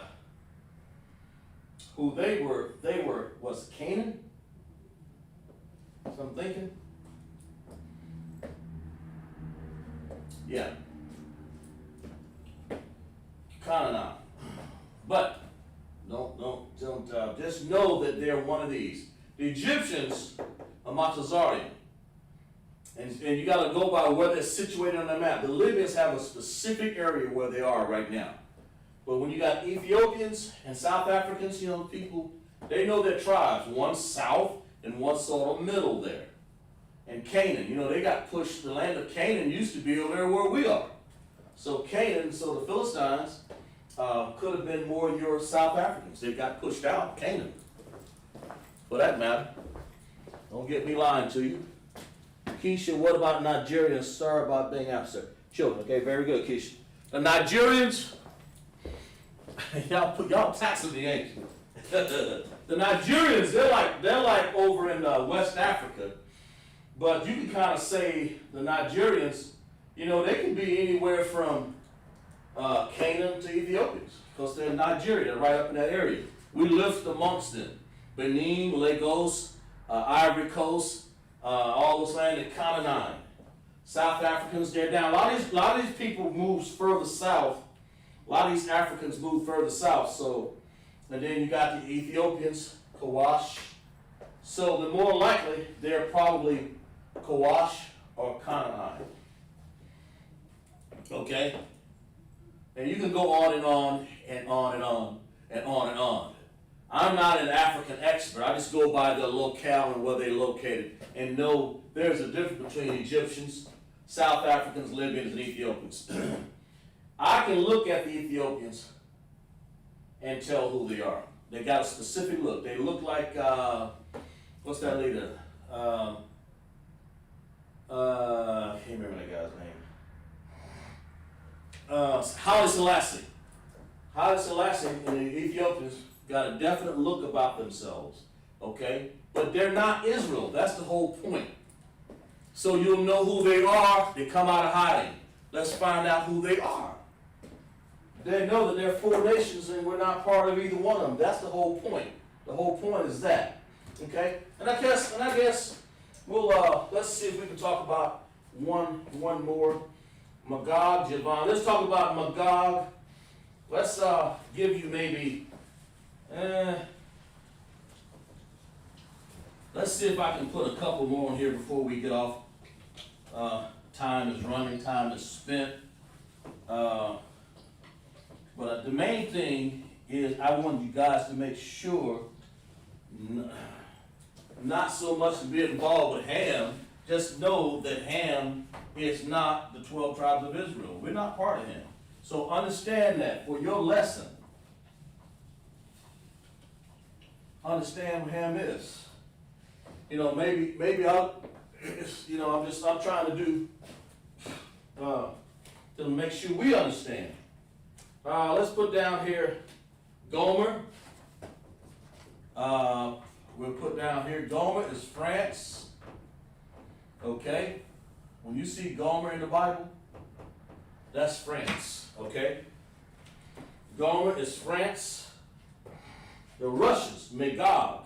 who they were, was Canaan? So I'm thinking. Yeah. Canaan. But, don't, just know that they're one of these. The Egyptians are Matazarian. And you got to go by where they're situated on the map. The Libyans have a specific area where they are right now. But when you got Ethiopians and South Africans, you know, people, they know their tribes. One south and one sort of middle there. And Canaan, you know, they got pushed. The land of Canaan used to be over there where we are. So Canaan, so the Philistines could have been more your South Africans. They got pushed out, Canaan. For that matter. Don't get me lying to you. Keisha, what about Nigerians? Sorry about being absent. Children, okay, very good, Keisha. The Nigerians, y'all taxing me, ain't you? The Nigerians, they're like over in West Africa, but you can kind of say the Nigerians, you know, they can be anywhere from Canaan to Ethiopians, because they're in Nigeria, they're right up in that area. We lived amongst them. Benin, Lagos, Ivory Coast, all those land in Canaan. South Africans, they're down. A lot of these people moves further south. A lot of these Africans move further south. So, and then you got the Ethiopians, Kawash. So the more likely, they're probably Kawash or Canaan. Okay? And you can go on and on and on and on and on and on. I'm not an African expert. I just go by the locale and where they're located and know there's a difference between Egyptians, South Africans, Libyans, and Ethiopians. I can look at the Ethiopians and tell who they are. They got a specific look. They look like, what's that leader? I can't remember that guy's name. Haile Selassie. Haile Selassie and the Ethiopians got a definite look about themselves, okay? But they're not Israel. That's the whole point. So you'll know who they are. They come out of hiding. Let's find out who they are. They know that they're four nations and we're not part of either one of them. That's the whole point. The whole point is that, okay? And I guess we'll let's see if we can talk about one more. Magog, Javon. Let's talk about Magog. Let's give you maybe. Let's see if I can put a couple more on here before we get off. Time is running, time is spent. But the main thing is I want you guys to make sure not so much to be involved with Ham, just know that Ham is not the 12 tribes of Israel. We're not part of him. So understand that for your lesson. Understand what Ham is. You know, maybe I'll, you know, I'm trying to do, to make sure we understand. Let's put down here Gomer. We'll put down here Gomer is France. Okay? When you see Gomer in the Bible, that's France. Okay? Gomer is France. The Russians, Magog,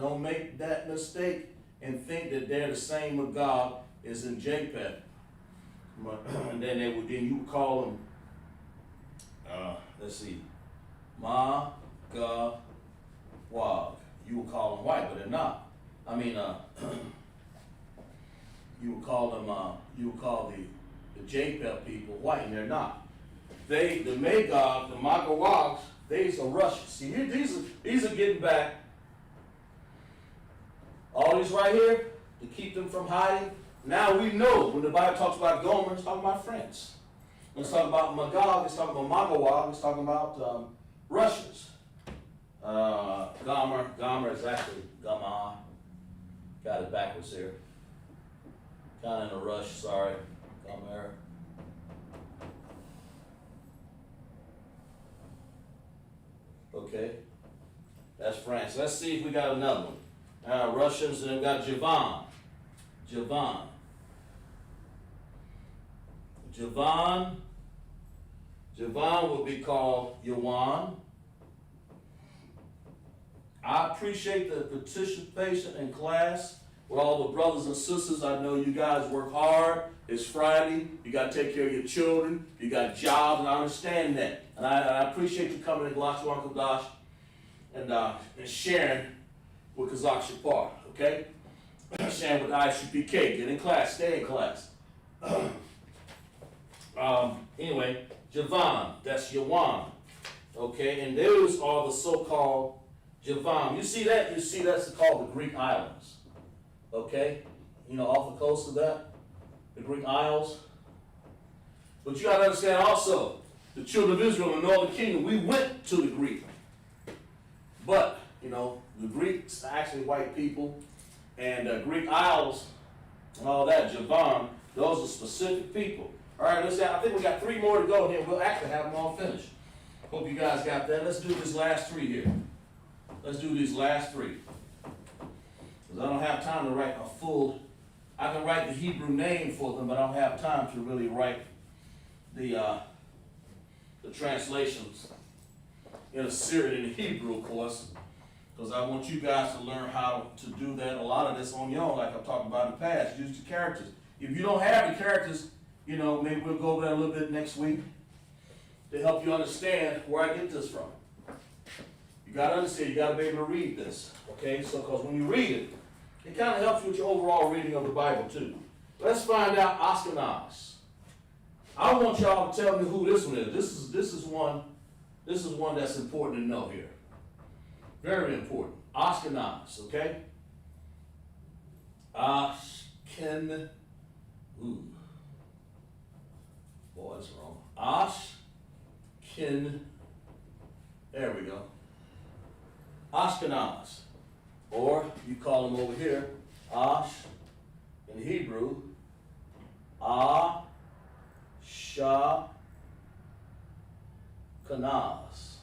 Don't make that mistake and think that they're the same with God as in JPEG. And then you would call them, let's see, Ma, Ga, Wag. You would call them white, but they're not. I mean, you would call the JPEG people white, and they're not. The Magog, the Magawags, these are Russians. See, these are getting back. All these right here, to keep them from hiding. Now we know when the Bible talks about Gomer, it's talking about friends. When it's talking about Magog, it's talking about Magawag, it's talking about Russians. Gomer is actually Gamah. Got it backwards here. Kind of in a rush, sorry. Gomer. Okay, that's France. Let's see if we got another one. Russians, and they've got Javan. Javan will be called Yawan. I appreciate the participation in class with all the brothers and sisters. I know you guys work hard. It's Friday. You got to take care of your children. You got jobs, and I understand that. And I appreciate you coming to LASHAWAN QADASH and sharing with Kazakh Shapar, okay? Sharing with ISUPK. Get in class. Stay in class. Anyway, Javan, that's Yawan, okay? And those are the so-called Javan. You see that? You see that's called the Greek islands, okay? You know, off the coast of that, the Greek Isles. But you got to understand also, the children of Israel in the northern kingdom, we went to the Greek. But, you know, the Greeks are actually white people, and Greek Isles and all that, Javan, those are specific people. All right, let's see, I think we got 3 more to go here. We'll actually have them all finished. Hope you guys got that. Let's do this last 3 here. Let's do these last 3. Because I don't have time to write a full, I can write the Hebrew name for them, but I don't have time to really write the translations in Assyrian and Hebrew, of course, because I want you guys to learn how to do that. A lot of this on your own, like I've talked about in the past. Use the characters. If you don't have the characters, you know, maybe we'll go over that a little bit next week to help you understand where I get this from. You got to understand, you got to be able to read this, okay? So, because when you read it, it kind of helps you with your overall reading of the Bible, too. Let's find out Ashkenaz. I want y'all to tell me who this one is. This is one that's important to know here. Very important. Ashkenaz, okay? Boy, that's wrong. There we go. Ashkenaz. Or you call them over here, Ash in Hebrew, Kanaz.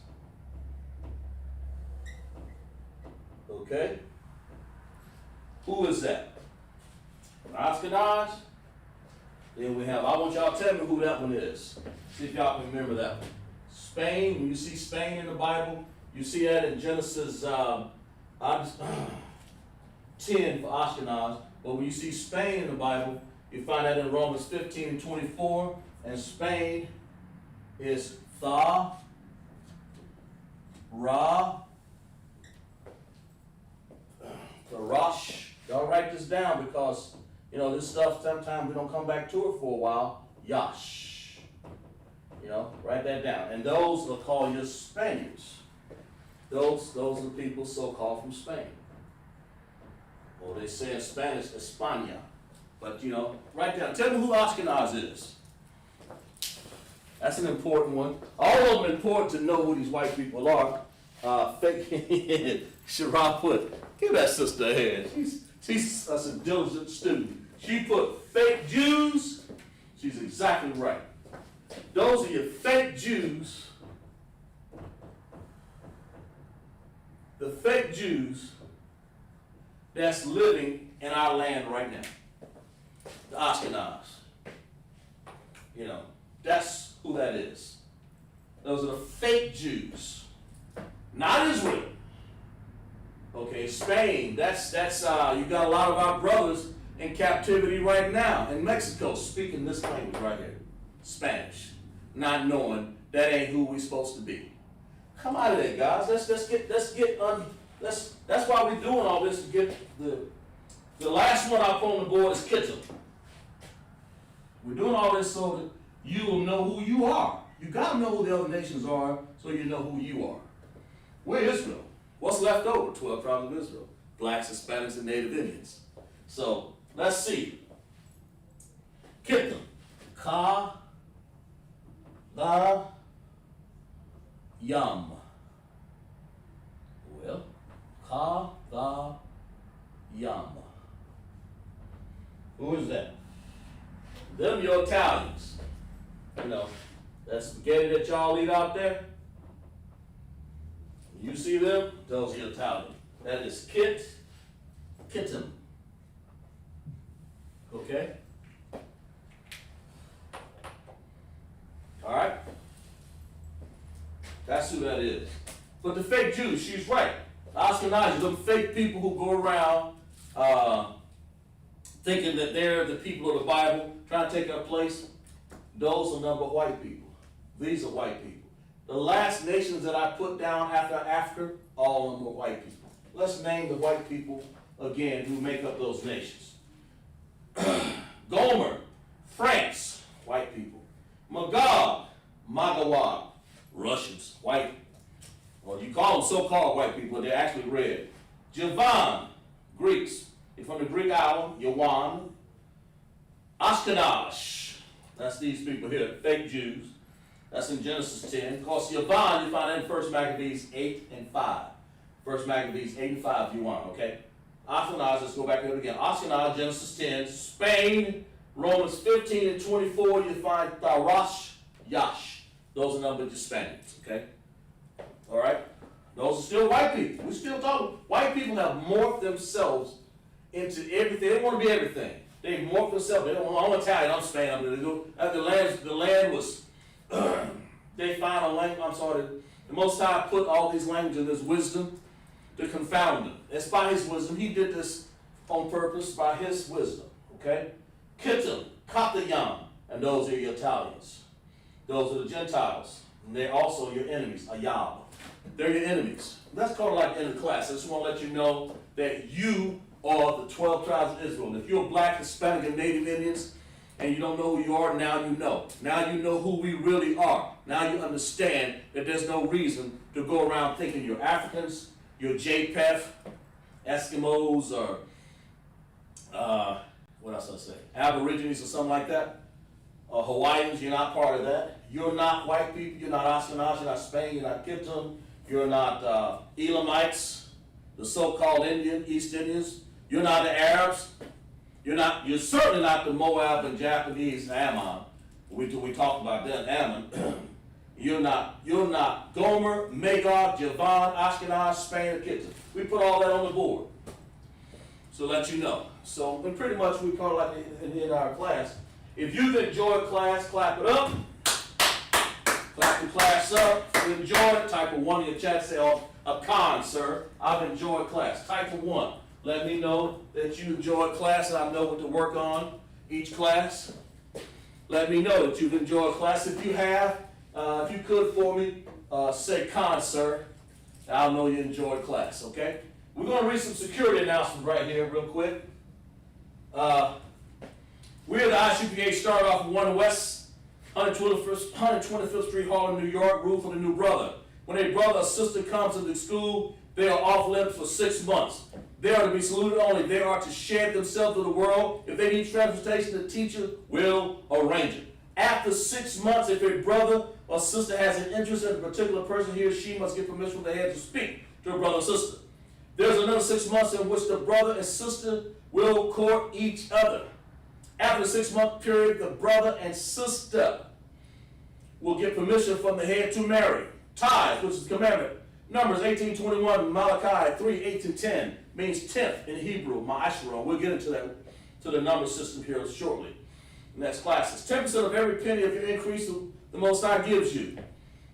Okay? Who is that? Ashkenaz. Then we have, I want y'all to tell me who that one is. See if y'all can remember that one. Spain, when you see Spain in the Bible, you see that in Genesis 10 for Ashkenaz. But when you see Spain in the Bible, you find that in Romans 15 and 24. And Spain is Tha, Ra, Rosh. Y'all write this down because, you know, this stuff, sometimes we don't come back to it for a while. Yash. You know, write that down. And those are called your Spaniards. Those are people so-called from Spain. Or they say in Spanish, España. But, you know, write down. Tell me who Ashkenaz is. That's an important one. All of them important to know who these white people are. Shara put, give that sister a hand. She's a diligent student. She put fake Jews. She's exactly right. Those are your fake Jews. The fake Jews that's living in our land right now. The Ashkenaz. You know, that's who that is. Those are the fake Jews. Not Israel. Okay, Spain, that's you got a lot of our brothers in captivity right now in Mexico speaking this language right here, Spanish, not knowing that ain't who we supposed to be. Come out of there, guys. That's why we're doing all this to get the last one I put on the board is Kittim. We're doing all this so that you will know who you are. You gotta know who the other nations are so you know who you are. We're Israel. What's left over? 12 tribes of Israel. Blacks, Hispanics, and Native Indians. So, let's see. Kittim. Ka, da, yam. Well, ka, da, yam. Who is that? Them your Italians. You know, that spaghetti that y'all eat out there. You see them? Those are your Italians. That is Kittim. Okay? Alright? That's who that is. But the fake Jews, she's right. Ashkenazi, them fake people who go around thinking that they're the people of the Bible, trying to take our place, those are number white people. These are white people. The last nations that I put down after Africa, all of them were white people. Let's name the white people again who make up those nations. Gomer, France, white people. Magog, Russians, white. Well, you call them so-called white people, they're actually red. Javan, Greeks. They're from the Greek island, Yawan. Ashkenaz, that's these people here, fake Jews. That's in Genesis 10. Of course, Yavan, you find that in 1 Maccabees 8 and 5. 1 Maccabees 8 and 5 if you want, okay? Ashkenaz, let's go back to it again. Ashkenaz, Genesis 10. Spain, Romans 15 and 24, you find Tharash, Yash. Those are numbered to Spaniards, okay? All right? Those are still white people. We're still talking. White people have morphed themselves into everything. They don't want to be everything. They morphed themselves. They don't want, I'm Italian, I'm Spanish. The land was, they found a language, I'm sorry, the Most High put all these languages in His wisdom to confound them. It's by His wisdom. He did this on purpose by His wisdom, okay? Kittim, Katayam, and those are your Italians. Those are the Gentiles. And they're also your enemies, Ayab. They're your enemies. That's called like in the class. I just want to let you know that you are the 12 tribes of Israel. And if you're black, Hispanic, and Native Indians, and you don't know who you are, now you know. Now you know who we really are. Now you understand that there's no reason to go around thinking you're Africans, you're JPEF, Eskimos, or what else I say? Aborigines or something like that. Hawaiians, you're not part of that. You're not white people, you're not Ashkenaz, you're not Spain, you're not Kittim, you're not Elamites, the so-called East Indians. You're not the Arabs. You're certainly not the Moab and Japanese Ammon. We talked about that, Ammon. You're not Gomer, Magog, Javan, Ashkenaz, Spain, or Kittim. We put all that on the board. So let you know. So and pretty much we call it like in our class. If you've enjoyed class, clap it up. Clap the class up. If you enjoyed it, type a 1 in your chat. Say, oh, a con, sir. I've enjoyed class. Type a 1. Let me know that you enjoyed class and I know what to work on each class. Let me know that you've enjoyed class. If you have, if you could for me, say con, sir. I'll know you enjoyed class, okay? We're going to read some security announcements right here real quick. We're the ISUPK, start off in 1 West, 125th Street, Harlem, New York, rule for the new brother. When a brother or sister comes into school, they are off limits for 6 months. They are to be saluted only. They are to share themselves with the world. If they need transportation, the teacher will arrange it. After 6 months, if a brother or sister has an interest in a particular person, he or she must get permission from the head to speak to a brother or sister. There's another 6 months in which the brother and sister will court each other. After the 6-month period, the brother and sister will get permission from the head to marry. Tithe, which is the commandment. Numbers 18:21, Malachi 3:8-10 means 10th in Hebrew, ma'ashron. We'll get into that, to the number system here shortly. Next classes. 10% of every penny of your increase the Most High gives you.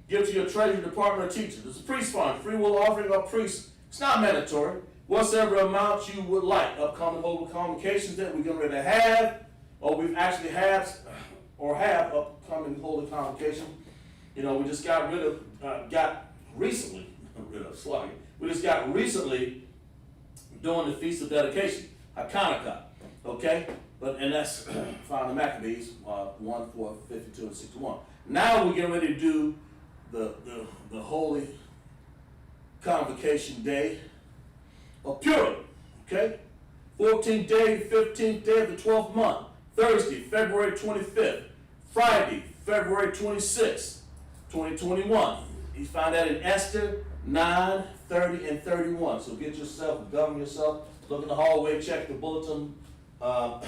Give to your treasury department or teacher. There's a priest fund, free will offering of priests. It's not mandatory. whatsoever amount you would like. Upcoming holy convocations that we're getting ready to have, or we've actually had, or have upcoming holy convocation. You know, we just got rid of, recently doing the Feast of Dedication, Hanukkah, okay? And that's found in Maccabees 1, 4, 52, and 61. Now we're getting ready to do the holy convocation day of Purim, okay? 14th day, 15th day of the 12th month. Thursday, February 25th. Friday, February 26th, 2021. You find that in Esther 9, 30, and 31. So get yourself, govern yourself, look in the hallway, check the bulletin. How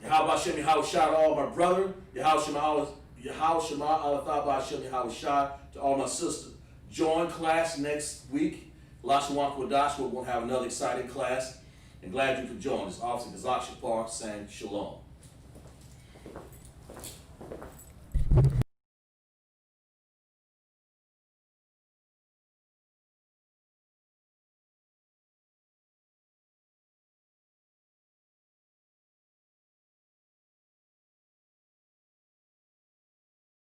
about Shemi Hawashai to all my brethren? How Shema Alathaba Shemi Hawashai to all my sisters. Join class next week. LASHAWAN QADASH, we're going to have another exciting class. And glad you could join. This Officer QADASH saying shalom.